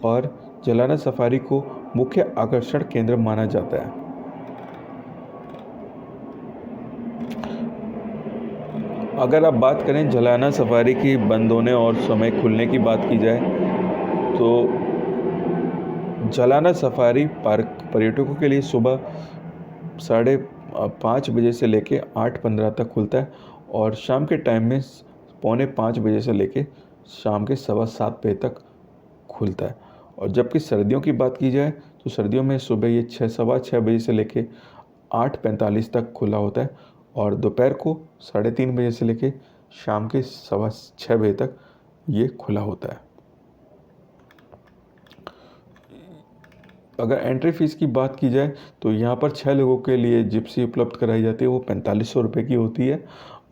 A: और झलाना सफारी को मुख्य आकर्षण केंद्र माना जाता है। अगर आप बात करें झलाना सफारी की बंद होने और समय खुलने की बात की जाए तो झलाना सफारी पार्क पर्यटकों के लिए सुबह 5:30 बजे से लेके 8:15 तक खुलता है और शाम के टाइम में 4:45 बजे से लेके शाम के 7:15 बजे तक खुलता है। और जबकि सर्दियों की बात की जाए तो सर्दियों में सुबह ये 6:15 बजे से लेके 8:45 तक खुला होता है और दोपहर को 3:30 बजे से लेके शाम के 6:15 बजे तक ये खुला होता है। अगर एंट्री फ़ीस की बात की जाए तो यहाँ पर 6 लोगों के लिए जिप्सी उपलब्ध कराई जाती है, वो 4500 रुपये की होती है।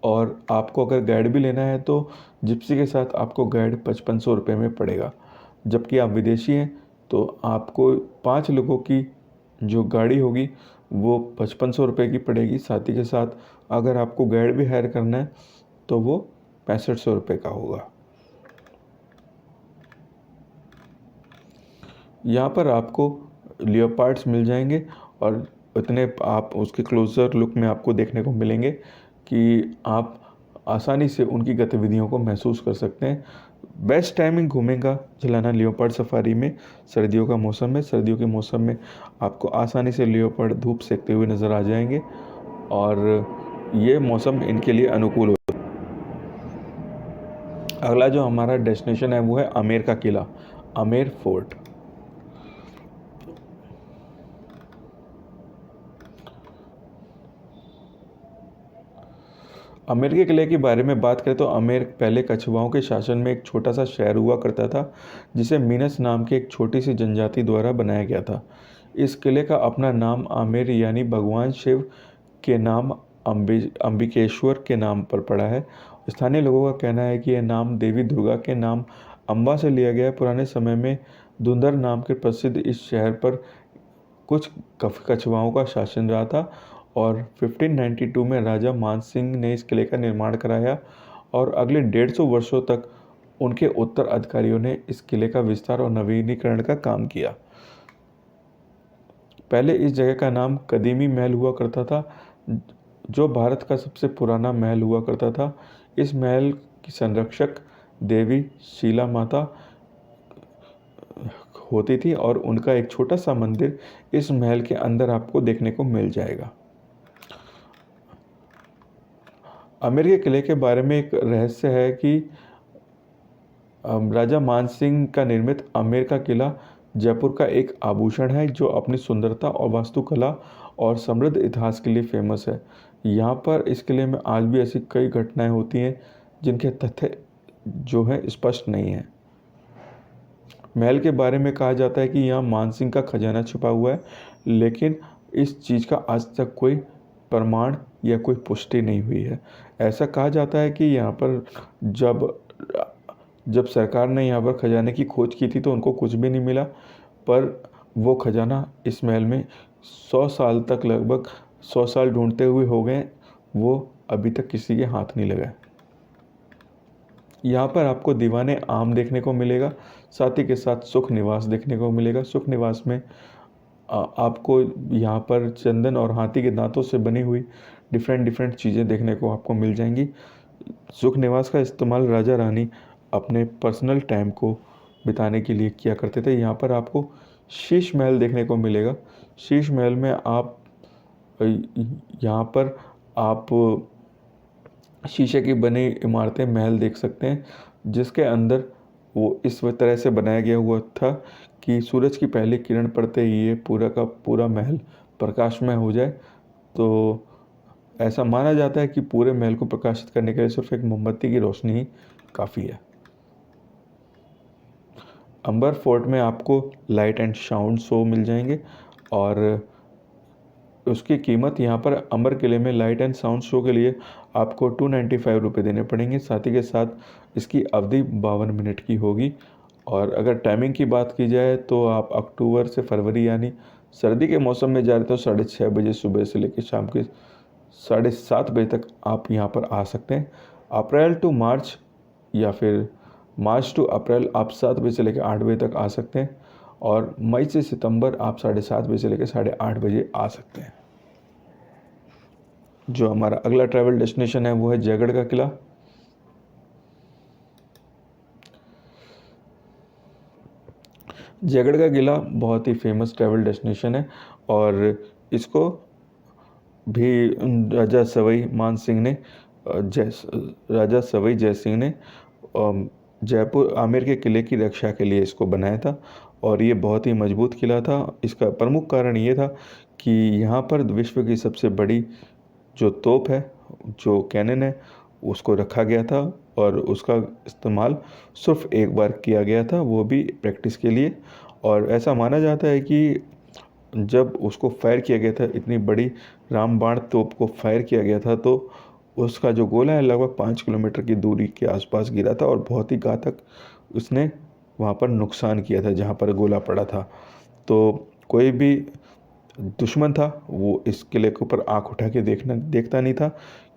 A: और आपको अगर गाइड भी लेना है तो जिप्सी के साथ आपको गाइड 5500 रुपये में पड़ेगा। जबकि आप विदेशी हैं तो आपको 5 लोगों की जो गाड़ी होगी वो 5500 रुपये की पड़ेगी। साथ ही के साथ अगर आपको गाइड भी हायर करना है तो वो 6500 रुपये का होगा। यहाँ पर आपको लियोपार्ड्स मिल जाएंगे और इतने आप उसके क्लोज़र लुक में आपको देखने को मिलेंगे कि आप आसानी से उनकी गतिविधियों को महसूस कर सकते हैं। बेस्ट टाइमिंग घूमेगा झलाना लियोपार्ड सफारी में सर्दियों का मौसम है। सर्दियों के मौसम में आपको आसानी से लियोपार्ड धूप सेकते हुए नज़र आ जाएंगे और ये मौसम इनके लिए अनुकूल हो। अगला जो हमारा डेस्टिनेशन है वो है आमेर का किला, आमेर फोर्ट। आमेर के किले के बारे में बात करें तो आमेर पहले कछवाओं के शासन में एक छोटा सा शहर हुआ करता था, जिसे मीनस नाम की एक छोटी सी जनजाति द्वारा बनाया गया था। इस किले का अपना नाम आमेर यानी भगवान शिव के नाम अंबिकेश्वर के नाम पर पड़ा है। स्थानीय लोगों का कहना है कि यह नाम देवी दुर्गा के नाम अम्बा से लिया गया है। पुराने समय में धुंधर नाम के प्रसिद्ध इस शहर पर कुछ कछवाओं का शासन रहा था और 1592 में राजा मान सिंह ने इस किले का निर्माण कराया और अगले 150 वर्षों तक उनके उत्तराधिकारियों ने इस किले का विस्तार और नवीनीकरण का काम किया। पहले इस जगह का नाम कदीमी महल हुआ करता था, जो भारत का सबसे पुराना महल हुआ करता था। इस महल की संरक्षक देवी शीला माता होती थी और उनका एक छोटा सा मंदिर इस महल के अंदर आपको देखने को मिल जाएगा। आमेर के किले के बारे में एक रहस्य है कि राजा मान सिंह का निर्मित आमेर का किला जयपुर का एक आभूषण है, जो अपनी सुंदरता और वास्तुकला और समृद्ध इतिहास के लिए फेमस है। यहाँ पर इस किले में आज भी ऐसी कई घटनाएं होती हैं जिनके तथ्य जो है स्पष्ट नहीं है। महल के बारे में कहा जाता है कि यहाँ मानसिंह का खजाना छुपा हुआ है, लेकिन इस चीज़ का आज तक कोई प्रमाण या कोई पुष्टि नहीं हुई है। ऐसा कहा जाता है कि यहाँ पर जब सरकार ने यहाँ पर खजाने की खोज की थी तो उनको कुछ भी नहीं मिला, पर वो खजाना इस महल में 100 साल तक, लगभग 100 साल ढूंढते हुए हो गए, वो अभी तक किसी के हाथ नहीं लगा। यहाँ पर आपको दीवाने आम देखने को मिलेगा, साथ ही के साथ सुख निवास देखने को मिलेगा। सुख निवास में आपको यहाँ पर चंदन और हाथी के दांतों से बनी हुई डिफरेंट चीज़ें देखने को आपको मिल जाएंगी। सुख निवास का इस्तेमाल राजा रानी अपने पर्सनल टाइम को बिताने के लिए किया करते थे। यहाँ पर आपको शीश महल देखने को मिलेगा। शीश महल में यहाँ पर आप शीशे की बनी इमारतें महल देख सकते हैं, जिसके अंदर वो इस तरह से बनाया गया हुआ था कि सूरज की पहली किरण पड़ते ही ये पूरा का पूरा महल प्रकाशमय हो जाए। तो ऐसा माना जाता है कि पूरे महल को प्रकाशित करने के लिए सिर्फ एक मोमबत्ती की रोशनी ही काफ़ी है। अंबर फोर्ट में आपको लाइट एंड साउंड शो मिल जाएंगे और उसकी कीमत यहाँ पर अंबर किले में लाइट एंड साउंड शो के लिए आपको 295 रुपये देने पड़ेंगे। साथ ही के साथ इसकी अवधि 52 मिनट की होगी। और अगर टाइमिंग की बात की जाए तो आप अक्टूबर से फरवरी यानी सर्दी के मौसम में जा रहे तो 6:30 बजे सुबह से लेकर शाम के 7:30 बजे तक आप यहाँ पर आ सकते हैं। अप्रैल टू मार्च या फिर मार्च टू अप्रैल आप 7 बजे से लेकर 8 बजे तक आ सकते हैं और मई से सितंबर आप 7:30 बजे से लेकर 8:30 बजे आ सकते हैं। जो हमारा अगला ट्रैवल डेस्टिनेशन है वो है जयगढ़ का किला। जयगढ़ का किला बहुत ही फेमस ट्रैवल डेस्टिनेशन है और इसको भी राजा सवाई जय सिंह ने जयपुर आमेर के किले की रक्षा के लिए इसको बनाया था और ये बहुत ही मजबूत किला था। इसका प्रमुख कारण ये था कि यहाँ पर विश्व की सबसे बड़ी जो तोप है, जो कैनन है, उसको रखा गया था और उसका इस्तेमाल सिर्फ एक बार किया गया था, वो भी प्रैक्टिस के लिए। और ऐसा माना जाता है कि जब उसको फायर किया गया था, इतनी बड़ी रामबाण तोप को फायर किया गया था, तो उसका जो गोला है लगभग 5 किलोमीटर की दूरी के आसपास गिरा था और बहुत ही घातक उसने वहाँ पर नुकसान किया था जहाँ पर गोला पड़ा था। तो कोई भी दुश्मन था वो इस किले के ऊपर आँख उठा के देखता नहीं था,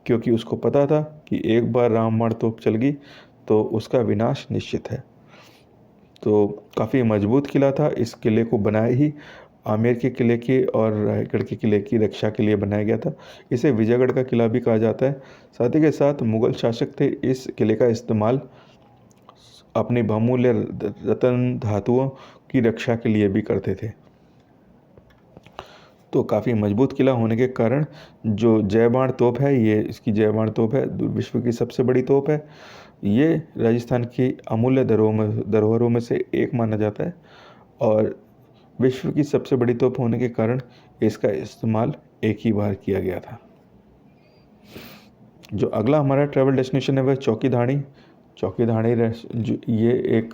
A: क्योंकि उसको पता था कि एक बार रामबाण तोप चल गई तो उसका विनाश निश्चित है। तो काफ़ी मजबूत किला था। इस किले को बनाया ही आमेर के किले की और रायगढ़ के किले की रक्षा के लिए बनाया गया था। इसे विजयगढ़ का किला भी कहा जाता है। साथ ही के साथ मुग़ल शासक थे इस किले का इस्तेमाल अपनी बहुमूल्य रत्न धातुओं की रक्षा के लिए भी करते थे। तो काफ़ी मजबूत किला होने के कारण जो जय बाण तोप है, ये इसकी जय बाण तोप है, विश्व की सबसे बड़ी तोप है। ये राजस्थान की अमूल्य धरोहरों में से एक माना जाता है और विश्व की सबसे बड़ी तोप होने के कारण इसका इस्तेमाल एक ही बार किया गया था। जो अगला हमारा ट्रैवल डेस्टिनेशन है वह चौकी धाणी। चौकी धाणी ये एक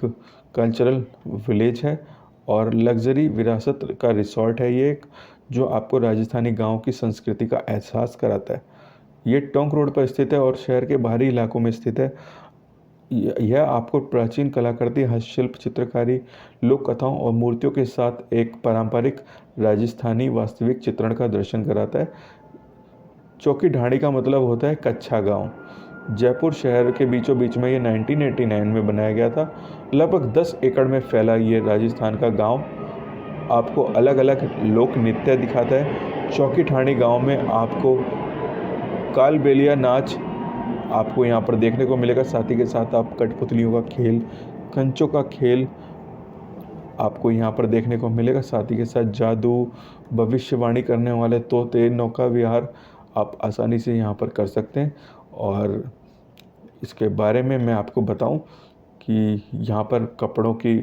A: कल्चरल विलेज है और लग्जरी विरासत का रिसॉर्ट है। ये एक जो आपको राजस्थानी गांव की संस्कृति का एहसास कराता है। ये टोंक रोड पर स्थित है और शहर के बाहरी इलाकों में स्थित है। यह आपको प्राचीन कलाकृति, हस्तशिल्प, चित्रकारी, लोक कथाओं और मूर्तियों के साथ एक पारंपरिक राजस्थानी वास्तविक चित्रण का दर्शन कराता है। चौकी ढाणी का मतलब होता है कच्चा गांव। जयपुर शहर के बीचों बीच में ये 1989 में बनाया गया था। लगभग 10 एकड़ में फैला ये राजस्थान का गांव आपको अलग अलग लोक नृत्य दिखाता है। चौकी ढाणी गांव में आपको कालबेलिया नाच आपको यहाँ पर देखने को मिलेगा। साथ ही के साथ आप कठपुतलियों का खेल, कंचों का खेल आपको यहाँ पर देखने को मिलेगा। साथ ही के साथ जादू, भविष्यवाणी करने वाले तोते, नौका विहार आप आसानी से यहाँ पर कर सकते हैं। और इसके बारे में मैं आपको बताऊं कि यहाँ पर कपड़ों की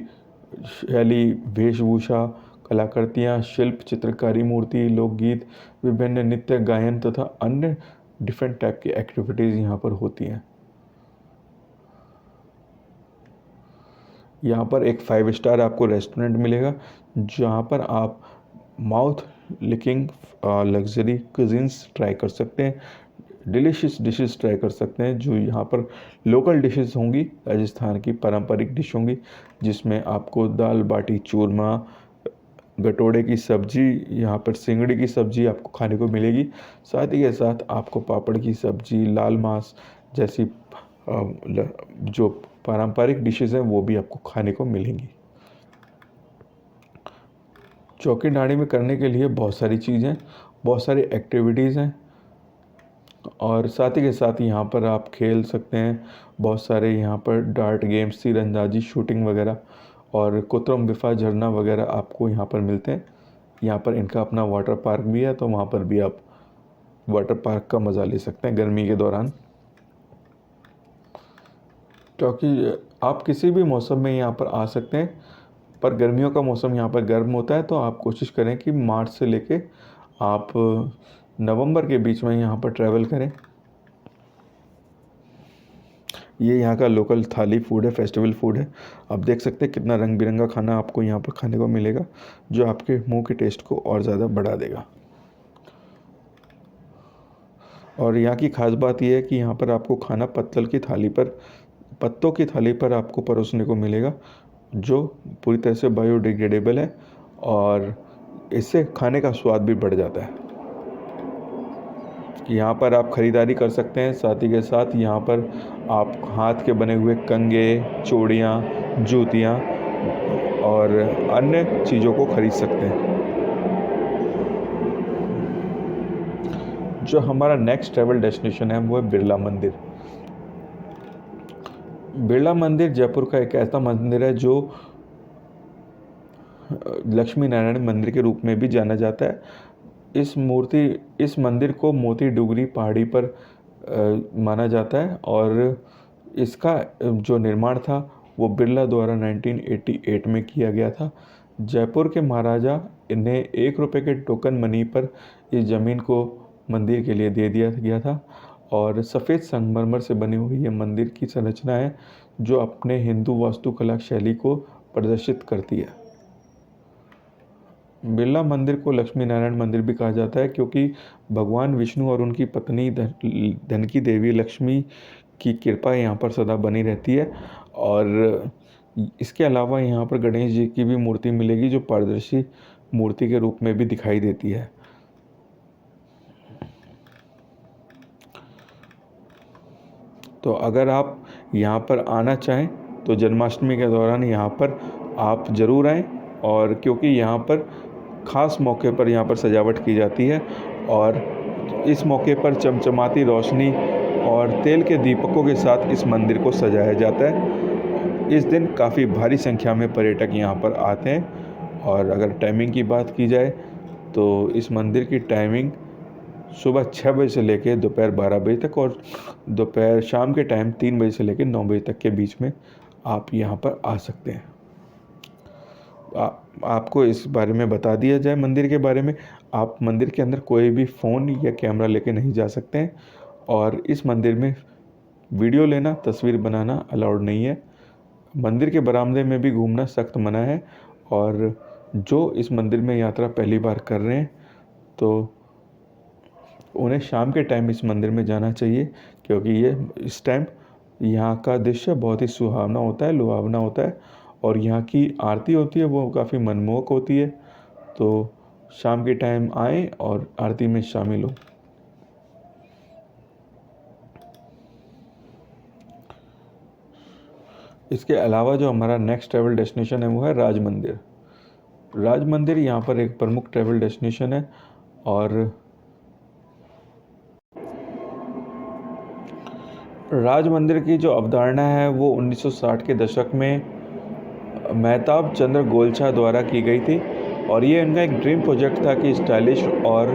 A: शैली, वेशभूषा, कलाकृतियाँ, शिल्प, चित्रकारी, मूर्ति, लोकगीत, विभिन्न नृत्य, गायन तथा अन्य डिफरेंट टाइप की एक्टिविटीज़ यहाँ पर होती हैं। यहाँ पर एक 5 स्टार आपको रेस्टोरेंट मिलेगा जहाँ पर आप mouth licking luxury cuisines try कर सकते हैं, डिलीशियस डिशेस ट्राई कर सकते हैं। जो यहाँ पर लोकल डिशेस होंगी, राजस्थान की पारंपरिक डिश होंगी, जिसमें आपको दाल बाटी चूरमा, गटोड़े की सब्जी, यहाँ पर सिंगड़ी की सब्जी आपको खाने को मिलेगी। साथ ही के साथ आपको पापड़ की सब्जी, लाल मांस जैसी जो पारंपरिक डिशेस हैं वो भी आपको खाने को मिलेंगी। चौकी ढाणी में करने के लिए बहुत सारी चीज़ें, बहुत सारी एक्टिविटीज़ हैं और साथ ही के साथ यहाँ पर आप खेल सकते हैं। बहुत सारे यहाँ पर डार्ट गेम्स, तीरंदाजी, शूटिंग वगैरह और कुतरम बिफा झरना वगैरह आपको यहाँ पर मिलते हैं। यहाँ पर इनका अपना वाटर पार्क भी है, तो वहाँ पर भी आप वाटर पार्क का मज़ा ले सकते हैं गर्मी के दौरान। क्योंकि आप किसी भी मौसम में यहाँ पर आ सकते हैं, पर गर्मियों का मौसम यहाँ पर गर्म होता है, तो आप कोशिश करें कि मार्च से लेके आप नवंबर के बीच में यहाँ पर ट्रैवल करें। ये यहाँ का लोकल थाली फूड है, फेस्टिवल फूड है। आप देख सकते हैं कितना रंग बिरंगा खाना आपको यहाँ पर खाने को मिलेगा, जो आपके मुंह के टेस्ट को और ज़्यादा बढ़ा देगा। और यहाँ की खास बात यह है कि यहाँ पर आपको खाना पत्तों की थाली पर आपको परोसने को मिलेगा, जो पूरी तरह से बायोडिग्रेडेबल है और इससे खाने का स्वाद भी बढ़ जाता है। यहाँ पर आप ख़रीदारी कर सकते हैं। साथ ही के साथ यहाँ पर आप हाथ के बने हुए कंगे, चूड़ियाँ, जूतियाँ और अन्य चीज़ों को खरीद सकते हैं। जो हमारा नेक्स्ट ट्रैवल डेस्टिनेशन है वो है बिरला मंदिर। बिरला मंदिर जयपुर का एक ऐसा मंदिर है जो लक्ष्मी नारायण मंदिर के रूप में भी जाना जाता है। इस मंदिर को मोती डुगरी पहाड़ी पर माना जाता है और इसका जो निर्माण था वो बिरला द्वारा 1988 में किया गया था। जयपुर के महाराजा ने 1 रुपये के टोकन मनी पर इस ज़मीन को मंदिर के लिए दे दिया गया था और सफ़ेद संगमरमर से बनी हुई ये मंदिर की संरचना है जो अपने हिंदू वास्तुकला शैली को प्रदर्शित करती है। बिरला मंदिर को लक्ष्मी नारायण मंदिर भी कहा जाता है क्योंकि भगवान विष्णु और उनकी पत्नी धन की देवी लक्ष्मी की कृपा यहाँ पर सदा बनी रहती है। और इसके अलावा यहाँ पर गणेश जी की भी मूर्ति मिलेगी जो पारदर्शी मूर्ति के रूप में भी दिखाई देती है। तो अगर आप यहाँ पर आना चाहें तो जन्माष्टमी के दौरान यहाँ पर आप ज़रूर आएँ, और क्योंकि यहाँ पर ख़ास मौके पर यहाँ पर सजावट की जाती है और इस मौके पर चमचमाती रोशनी और तेल के दीपकों के साथ इस मंदिर को सजाया जाता है। इस दिन काफ़ी भारी संख्या में पर्यटक यहाँ पर आते हैं। और अगर टाइमिंग की बात की जाए तो इस मंदिर की टाइमिंग सुबह 6 बजे से लेकर दोपहर 12 बजे तक और दोपहर शाम के टाइम 3 बजे से लेकर 9 बजे तक के बीच में आप यहाँ पर आ सकते हैं। आपको इस बारे में बता दिया जाए मंदिर के बारे में, आप मंदिर के अंदर कोई भी फ़ोन या कैमरा लेके नहीं जा सकते हैं और इस मंदिर में वीडियो लेना, तस्वीर बनाना अलाउड नहीं है। मंदिर के बरामदे में भी घूमना सख्त मना है। और जो इस मंदिर में यात्रा पहली बार कर रहे हैं तो उन्हें शाम के टाइम इस मंदिर में जाना चाहिए, क्योंकि ये इस टाइम यहाँ का दृश्य बहुत ही सुहावना होता है, लुभावना होता है और यहाँ की आरती होती है वो काफ़ी मनमोहक होती है। तो शाम के टाइम आएँ और आरती में शामिल हो। इसके अलावा जो हमारा नेक्स्ट ट्रैवल डेस्टिनेशन है वो है राज मंदिर। राज मंदिर यहाँ पर एक प्रमुख ट्रैवल डेस्टिनेशन है और राज मंदिर की जो अवधारणा है वो 1960 के दशक में मेहताब चंद्र गोलछा द्वारा की गई थी और ये इनका एक ड्रीम प्रोजेक्ट था कि स्टाइलिश और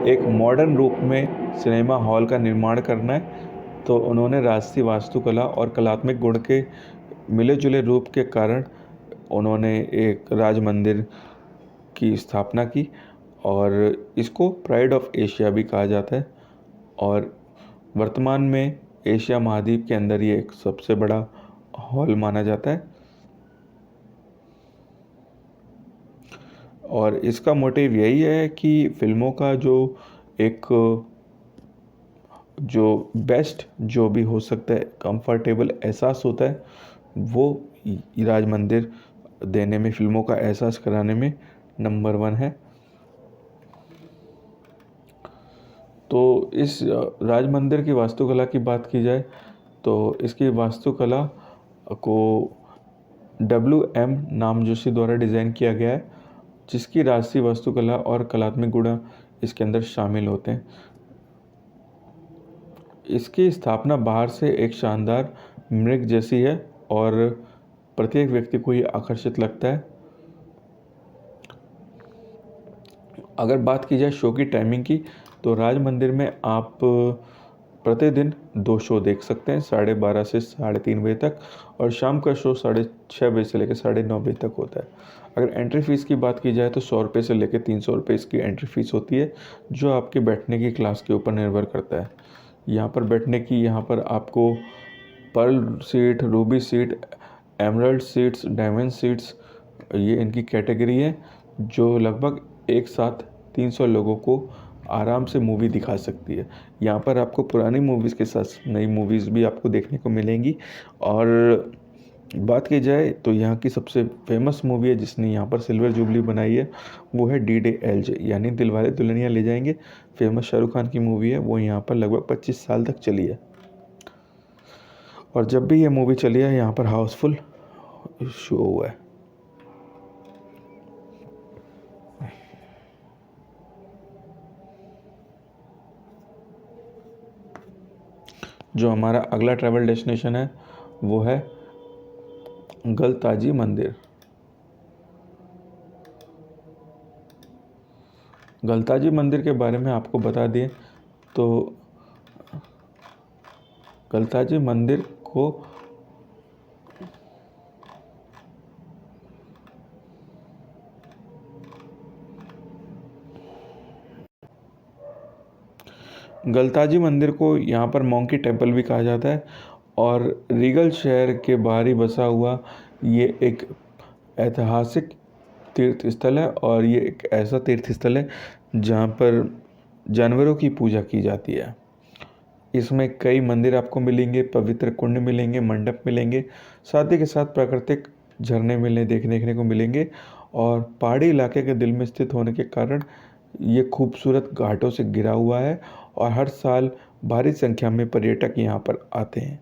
A: एक मॉडर्न रूप में सिनेमा हॉल का निर्माण करना है। तो उन्होंने राजसी वास्तुकला और कलात्मक गुण के मिले जुले रूप के कारण उन्होंने एक राज मंदिर की स्थापना की और इसको प्राइड ऑफ एशिया भी कहा जाता है और वर्तमान में एशिया महाद्वीप के अंदर ये एक सबसे बड़ा हॉल माना जाता है। और इसका मोटिव यही है कि फिल्मों का जो बेस्ट जो भी हो सकता है कंफर्टेबल एहसास होता है वो राज मंदिर देने में, फिल्मों का एहसास कराने में नंबर 1 है। तो इस राज मंदिर की वास्तुकला की बात की जाए तो इसकी वास्तुकला को WM नामजोशी द्वारा डिज़ाइन किया गया है, जिसकी राजसी वास्तुकला और कलात्मक गुण इसके अंदर शामिल होते हैं। इसकी स्थापना बाहर से एक शानदार मृग जैसी है और प्रत्येक व्यक्ति को ये आकर्षित लगता है। अगर बात की जाए शो की टाइमिंग की तो राज मंदिर में आप प्रतिदिन 2 शो देख सकते हैं, 12:30 से 3:30 बजे तक और शाम का शो 6:30 बजे से लेकर 9:30 बजे तक होता है। अगर एंट्री फ़ीस की बात की जाए तो 100 रुपये से लेकर 300 रुपये इसकी एंट्री फ़ीस होती है, जो आपके बैठने की क्लास के ऊपर निर्भर करता है। यहाँ पर बैठने की आपको pearl seat, ruby seat, emerald seats, diamond seats, ये इनकी कैटेगरी है जो लगभग एक साथ 300 लोगों को आराम से मूवी दिखा सकती है। यहाँ पर आपको पुरानी मूवीज़ के साथ नई मूवीज़ भी आपको देखने को मिलेंगी। और बात की जाए तो यहाँ की सबसे फेमस मूवी है जिसने यहाँ पर सिल्वर जुबली बनाई है वो है DDLJ यानी दिलवाले दुल्हनिया ले जाएंगे। फेमस शाहरुख खान की मूवी है, वो यहाँ पर लगभग 25 साल तक चली है और जब भी ये मूवी चली है यहाँ पर हाउसफुल शो हुआ है। जो हमारा अगला ट्रैवल डेस्टिनेशन है वो है गलताजी मंदिर। गलताजी मंदिर के बारे में आपको बता दें तो गलताजी मंदिर को यहाँ पर मोंकी टेम्पल भी कहा जाता है और रीगल शहर के बाहर ही बसा हुआ ये एक ऐतिहासिक तीर्थ स्थल है और ये एक ऐसा तीर्थ स्थल है जहाँ पर जानवरों की पूजा की जाती है। इसमें कई मंदिर आपको मिलेंगे, पवित्र कुंड मिलेंगे, मंडप मिलेंगे, साथ ही के साथ प्राकृतिक झरने देखने को मिलेंगे और पहाड़ी इलाके के दिल में स्थित होने के कारण ये खूबसूरत घाटों से घिरा हुआ है और हर साल भारी संख्या में पर्यटक यहाँ पर आते हैं।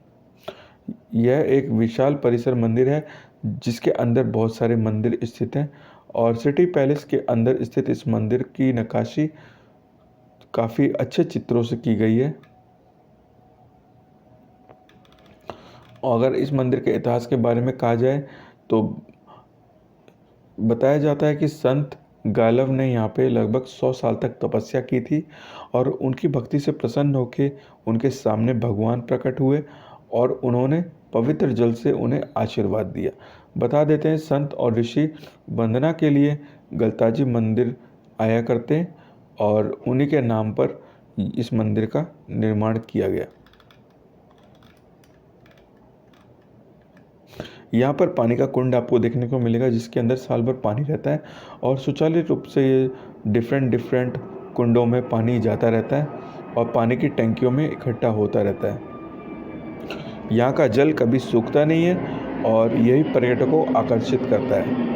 A: यह एक विशाल परिसर मंदिर है जिसके अंदर बहुत सारे मंदिर स्थित हैं और सिटी पैलेस के अंदर स्थित इस मंदिर की नक्काशी काफ़ी अच्छे चित्रों से की गई है और अगर इस मंदिर के इतिहास के बारे में कहा जाए तो बताया जाता है कि संत गालव ने यहाँ पे लगभग 100 साल तक तपस्या की थी और उनकी भक्ति से प्रसन्न होकर उनके सामने भगवान प्रकट हुए और उन्होंने पवित्र जल से उन्हें आशीर्वाद दिया। बता देते हैं संत और ऋषि वंदना के लिए गलताजी मंदिर आया करते और उन्हीं के नाम पर इस मंदिर का निर्माण किया गया। यहाँ पर पानी का कुंड आपको देखने को मिलेगा जिसके अंदर साल भर पानी रहता है और सुचालित रूप से ये डिफरेंट कुंडों में पानी जाता रहता है और पानी की टंकियों में इकट्ठा होता रहता है। यहाँ का जल कभी सूखता नहीं है और यही पर्यटकों को आकर्षित करता है।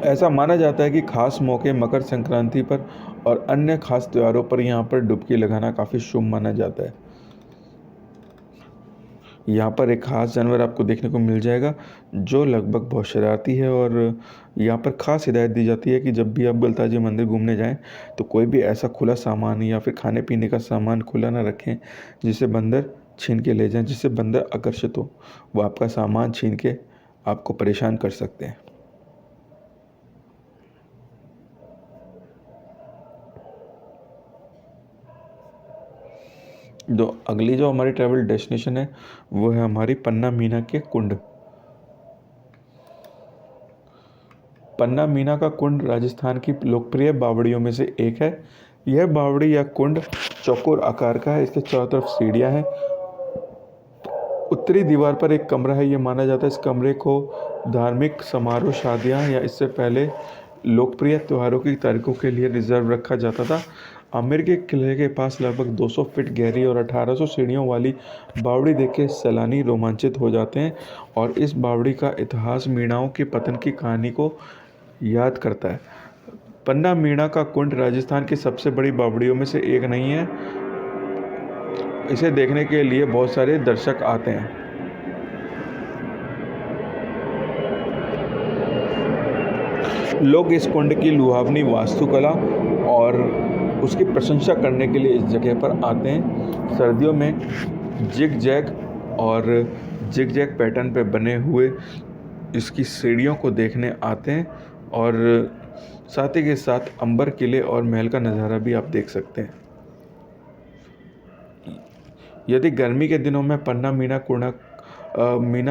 A: ऐसा माना जाता है कि खास मौके मकर संक्रांति पर और अन्य खास त्योहारों पर यहाँ पर डुबकी लगाना काफ़ी शुभ माना जाता है। यहाँ पर एक खास जानवर आपको देखने को मिल जाएगा जो लगभग बहुत शरारती है और यहाँ पर खास हिदायत दी जाती है कि जब भी आप गलताजी मंदिर घूमने जाएं तो कोई भी ऐसा खुला सामान या फिर खाने पीने का सामान खुला ना रखें जिसे बंदर छीन के ले जाएं, जिससे बंदर आकर्षित हो, वो आपका सामान छीन के आपको परेशान कर सकते हैं। अगली जो हमारी ट्रैवल डेस्टिनेशन है वो है हमारी पन्ना मीना के कुंड। पन्ना मीना का कुंड राजस्थान की लोकप्रिय बावड़ियों में से एक है। यह बावड़ी या कुंड चौकोर आकार का है। इसके चारों तरफ सीढ़ियां हैं। उत्तरी दीवार पर एक कमरा है। ये माना जाता है इस कमरे को धार्मिक समारोह, शादियां या इससे पहले लोकप्रिय त्योहारों की तारीखों के लिए रिजर्व रखा जाता था। आमेर के किले के पास लगभग 200 फीट गहरी और 1800 सीढ़ियों वाली बावड़ी देख के सैलानी रोमांचित हो जाते हैं और इस बावड़ी का इतिहास मीणाओं के पतन की कहानी को याद करता है। पन्ना मीणा का कुंड राजस्थान की सबसे बड़ी बावड़ियों में से एक नहीं है। इसे देखने के लिए बहुत सारे दर्शक आते हैं। लोग इस कुंड की लुभावनी वास्तुकला और उसकी प्रशंसा करने के लिए इस जगह पर आते हैं। सर्दियों में जिग जैग पैटर्न पे बने हुए इसकी सीढ़ियों को देखने आते हैं और साथ ही के साथ अंबर किले और महल का नज़ारा भी आप देख सकते हैं। यदि गर्मी के दिनों में पन्ना मीना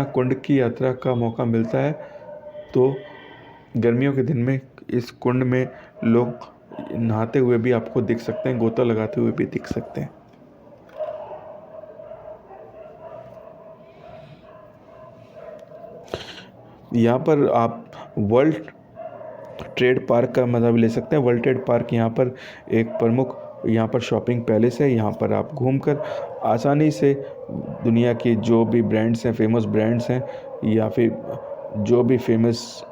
A: कुंड की यात्रा का मौका मिलता है तो गर्मियों के दिन में इस कुंड में लोग नहाते हुए भी आपको दिख सकते हैं, गोता लगाते हुए भी दिख सकते हैं। यहाँ पर आप वर्ल्ड ट्रेड पार्क का मज़ा भी ले सकते हैं। वर्ल्ड ट्रेड पार्क यहाँ पर एक प्रमुख शॉपिंग पैलेस है। यहाँ पर आप घूमकर आसानी से दुनिया के जो भी ब्रांड्स हैं, फेमस ब्रांड्स हैं या फिर जो भी फेमस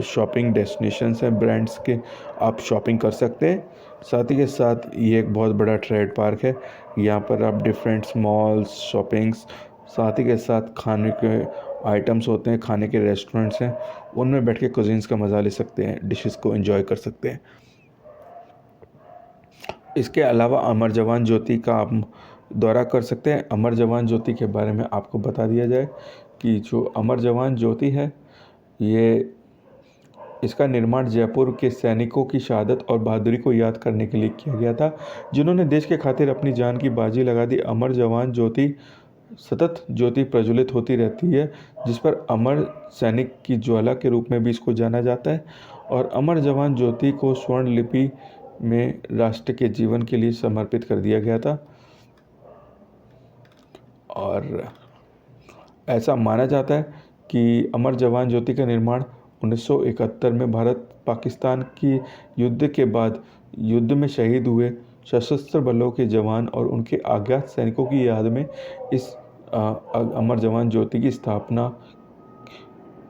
A: शॉपिंग डेस्टिनेशंस हैं ब्रांड्स के, आप शॉपिंग कर सकते हैं। साथ ही के साथ ये एक बहुत बड़ा ट्रेड पार्क है। यहाँ पर आप डिफरेंट मॉल्स, शॉपिंग्स, साथ ही के साथ खाने के आइटम्स होते हैं, खाने के रेस्टोरेंट्स हैं, उनमें बैठ के कुजीन्स का मज़ा ले सकते हैं, डिशेस को एंजॉय कर सकते हैं। इसके अलावा अमर जवान ज्योति का आप दौरा कर सकते हैं। अमर जवान ज्योति के बारे में आपको बता दिया जाए कि जो अमर जवान ज्योति है इसका निर्माण जयपुर के सैनिकों की शहादत और बहादुरी को याद करने के लिए किया गया था, जिन्होंने देश के खातिर अपनी जान की बाजी लगा दी। अमर जवान ज्योति सतत ज्योति प्रज्वलित होती रहती है, जिस पर अमर सैनिक की ज्वाला के रूप में भी इसको जाना जाता है। और अमर जवान ज्योति को स्वर्ण लिपि में राष्ट्र के जीवन के लिए समर्पित कर दिया गया था। और ऐसा माना जाता है कि अमर जवान ज्योति का निर्माण 1971 में भारत पाकिस्तान की युद्ध के बाद युद्ध में शहीद हुए सशस्त्र बलों के जवान और उनके अज्ञात सैनिकों की याद में इस अमर जवान ज्योति की स्थापना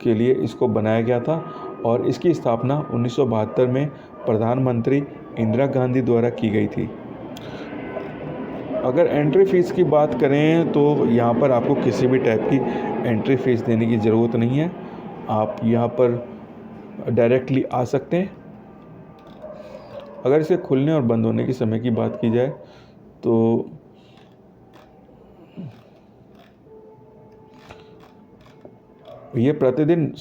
A: के लिए इसको बनाया गया था। और इसकी स्थापना 1972 में प्रधानमंत्री इंदिरा गांधी द्वारा की गई थी। अगर एंट्री फ़ीस की बात करें तो यहाँ पर आपको किसी भी टाइप की एंट्री फ़ीस देने की ज़रूरत नहीं है। आप यहाँ पर डायरेक्टली आ सकते हैं। अगर इसे खुलने और बंद होने के समय की बात की जाए तो ये प्रतिदिन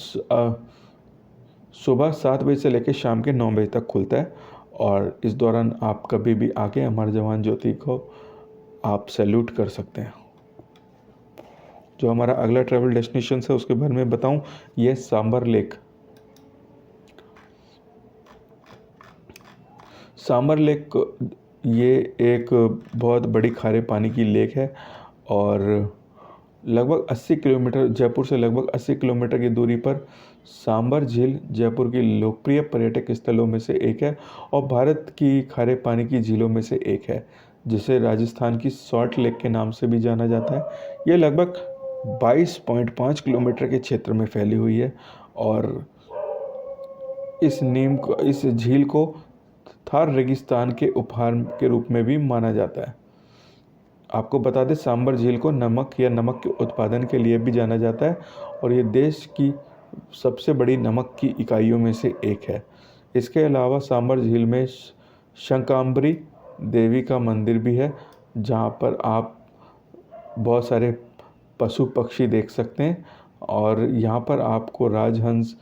A: सुबह 7 बजे से लेकर शाम के 9 बजे तक खुलता है, और इस दौरान आप कभी भी आके अमर जवान ज्योति को आप सैल्यूट कर सकते हैं। जो हमारा अगला ट्रैवल डेस्टिनेशन है उसके बारे में बताऊं, यह सांबर लेक। सांबर लेक ये एक बहुत बड़ी खारे पानी की लेक है, और लगभग 80 किलोमीटर, जयपुर से लगभग 80 किलोमीटर की दूरी पर सांबर झील जयपुर की लोकप्रिय पर्यटक स्थलों में से एक है, और भारत की खारे पानी की झीलों में से एक है, जिसे राजस्थान की सॉल्ट लेक के नाम से भी जाना जाता है। ये लगभग 22.5 किलोमीटर के क्षेत्र में फैली हुई है, और इस झील को थार रेगिस्तान के उपहार के रूप में भी माना जाता है। आपको बता दें, सांबर झील को नमक या नमक के उत्पादन के लिए भी जाना जाता है, और ये देश की सबसे बड़ी नमक की इकाइयों में से एक है। इसके अलावा सांबर झील में शंकांबरी देवी का मंदिर भी है, जहाँ पर आप बहुत सारे पशु पक्षी देख सकते हैं, और यहाँ पर आपको राजहंस,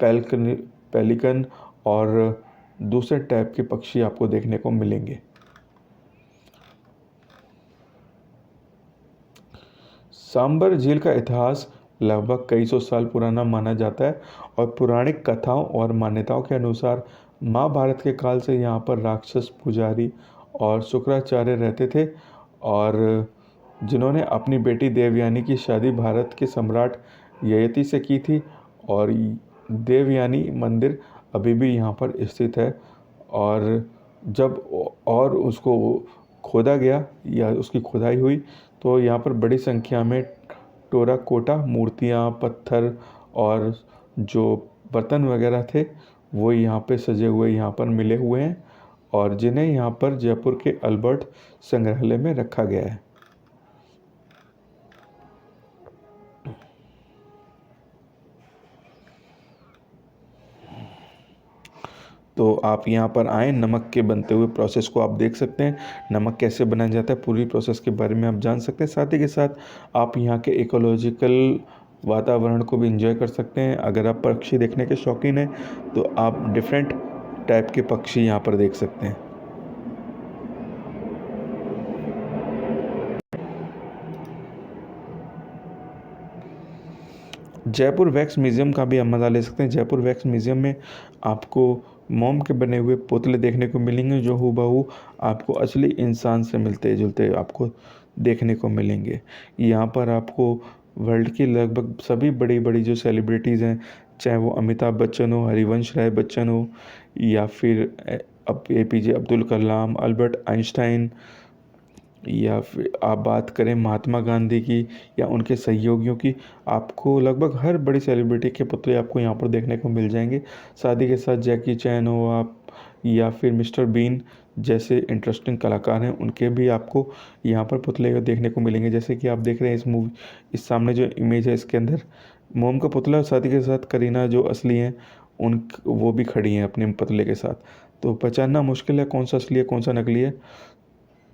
A: पेलिकन और दूसरे टाइप के पक्षी आपको देखने को मिलेंगे। सांबर झील का इतिहास लगभग कई सौ साल पुराना माना जाता है, और पौराणिक कथाओं और मान्यताओं के अनुसार महाभारत के काल से यहाँ पर राक्षस पुजारी और शुक्राचार्य रहते थे, और जिन्होंने अपनी बेटी देवयानी की शादी भारत के सम्राट ययति से की थी, और देवयानी मंदिर अभी भी यहाँ पर स्थित है। और जब और उसको खोदा गया या उसकी खुदाई हुई, तो यहाँ पर बड़ी संख्या में टेराकोटा मूर्तियाँ, पत्थर और जो बर्तन वगैरह थे वो यहाँ पे सजे हुए यहाँ पर मिले हुए हैं, और जिन्हें यहाँ पर जयपुर के अल्बर्ट संग्रहालय में रखा गया है। तो आप यहाँ पर आएँ, नमक के बनते हुए प्रोसेस को आप देख सकते हैं, नमक कैसे बनाया जाता है, पूरी प्रोसेस के बारे में आप जान सकते हैं। साथ ही के साथ आप यहाँ के इकोलॉजिकल वातावरण को भी इंजॉय कर सकते हैं। अगर आप पक्षी देखने के शौकीन हैं तो आप डिफरेंट टाइप के पक्षी यहाँ पर देख सकते हैं। जयपुर वैक्स म्यूज़ियम का भी आप मज़ा ले सकते हैं। जयपुर वैक्स म्यूज़ियम में आपको मोम के बने हुए पुतले देखने को मिलेंगे, जो हूबहू आपको असली इंसान से मिलते जुलते आपको देखने को मिलेंगे। यहाँ पर आपको वर्ल्ड की लगभग सभी बड़ी बड़ी जो सेलिब्रिटीज़ हैं, चाहे वो अमिताभ बच्चन हो, हरिवंश राय बच्चन हो, या फिर अब APJ Abdul Kalam, Albert Einstein, या फिर आप बात करें महात्मा गांधी की या उनके सहयोगियों की, आपको लगभग हर बड़ी सेलिब्रिटी के पुतले आपको यहाँ पर देखने को मिल जाएंगे। साथ ही के साथ जैकी चैन हो आप, या फिर मिस्टर बीन जैसे इंटरेस्टिंग कलाकार हैं, उनके भी आपको यहाँ पर पुतले देखने को मिलेंगे। जैसे कि आप देख रहे हैं इस सामने जो इमेज है, इसके अंदर मोम का पुतला, साथ ही के साथ करीना जो असली हैं वो भी खड़ी हैं अपने पुतले के साथ। तो पहचानना मुश्किल है कौन सा असली है कौन सा नकली है।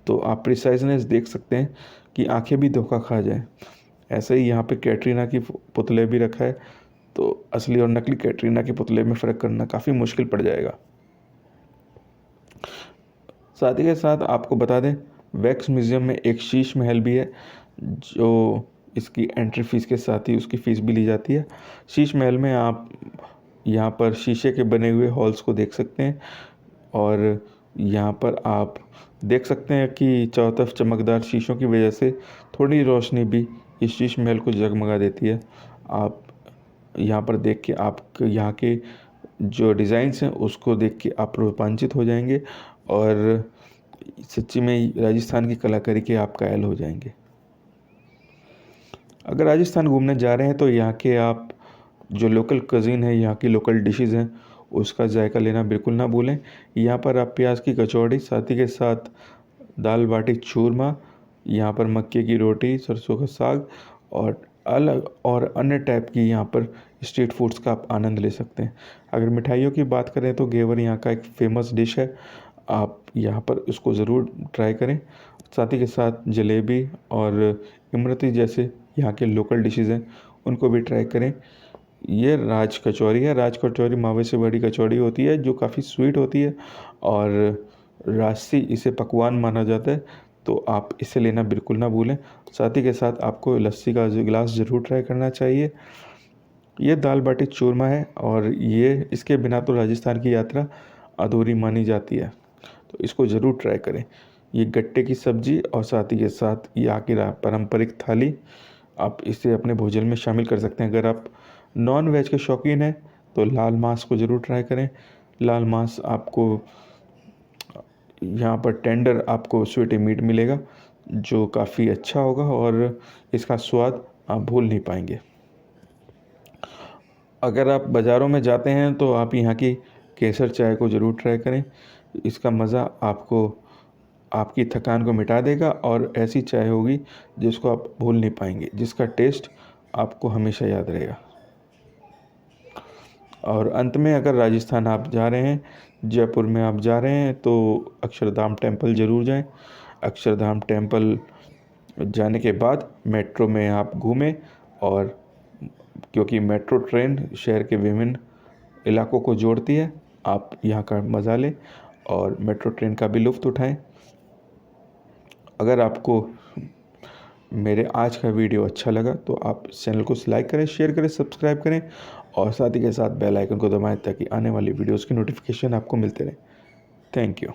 A: तो आप प्रिसाइजनेस देख सकते हैं कि आंखें भी धोखा खा जाए। ऐसे ही यहाँ पे कैटरीना की पुतले भी रखा है, तो असली और नकली कैटरीना के पुतले में फ़र्क करना काफ़ी मुश्किल पड़ जाएगा। साथ ही के साथ आपको बता दें, वैक्स म्यूज़ियम में एक शीश महल भी है, जो इसकी एंट्री फ़ीस के साथ ही उसकी फ़ीस भी ली जाती है। शीश महल में आप यहाँ पर शीशे के बने हुए हॉल्स को देख सकते हैं, और यहाँ पर आप देख सकते हैं कि चारों तरफ चमकदार शीशों की वजह से थोड़ी रोशनी भी इस शीश महल को जगमगा देती है। आप यहाँ पर देख के आप यहाँ के जो डिज़ाइंस हैं उसको देख के आप रोमांचित हो जाएंगे, और सच्ची में राजस्थान की कलाकारी के आप कायल हो जाएंगे। अगर राजस्थान घूमने जा रहे हैं तो यहाँ के आप जो लोकल कज़िन है, यहाँ की लोकल डिशेज़ हैं, उसका जायका लेना बिल्कुल ना भूलें। यहाँ पर आप प्याज की कचौड़ी, साथ ही के साथ दाल बाटी चूरमा, यहाँ पर मक्के की रोटी, सरसों का साग और अलग और अन्य टाइप की यहाँ पर स्ट्रीट फूड्स का आप आनंद ले सकते हैं। अगर मिठाइयों की बात करें तो घेवर यहाँ का एक फ़ेमस डिश है, आप यहाँ पर इसको ज़रूर ट्राई करें। साथ ही के साथ जलेबी और इमरती जैसे यहाँ के लोकल डिशेज़ हैं, उनको भी ट्राई करें। ये राज कचौरी है। राज कचौरी मावे से बड़ी कचौरी होती है जो काफ़ी स्वीट होती है और राजसी इसे पकवान माना जाता है, तो आप इसे लेना बिल्कुल ना भूलें। साथ ही के साथ आपको लस्सी का गिलास ज़रूर ट्राई करना चाहिए। ये दाल बाटी चूरमा है और ये इसके बिना तो राजस्थान की यात्रा अधूरी मानी जाती है, तो इसको ज़रूर ट्राई करें। ये गट्टे की सब्ज़ी और साथ ही के साथ यहाँ की पारंपरिक थाली, आप इसे अपने भोजन में शामिल कर सकते हैं। अगर आप नॉन वेज के शौकीन हैं तो लाल मांस को ज़रूर ट्राई करें। लाल मांस आपको यहाँ पर टेंडर आपको स्वीटी मीट मिलेगा जो काफ़ी अच्छा होगा और इसका स्वाद आप भूल नहीं पाएंगे। अगर आप बाज़ारों में जाते हैं तो आप यहाँ की केसर चाय को ज़रूर ट्राई करें। इसका मज़ा आपको आपकी थकान को मिटा देगा और ऐसी चाय होगी जिसको आप भूल नहीं पाएंगे, जिसका टेस्ट आपको हमेशा याद रहेगा। और अंत में अगर राजस्थान आप जा रहे हैं, जयपुर में आप जा रहे हैं, तो अक्षरधाम टेम्पल ज़रूर जाएं। अक्षरधाम टेम्पल जाने के बाद मेट्रो में आप घूमें, और क्योंकि मेट्रो ट्रेन शहर के विभिन्न इलाकों को जोड़ती है, आप यहाँ का मज़ा लें और मेट्रो ट्रेन का भी लुत्फ़ उठाएं। अगर आपको मेरे आज का वीडियो अच्छा लगा तो आप चैनल को लाइक करें, शेयर करें, सब्सक्राइब करें और साथ ही के साथ बेल आइकन को दबाएं ताकि आने वाली वीडियोस की नोटिफिकेशन आपको मिलते रहे। Thank you.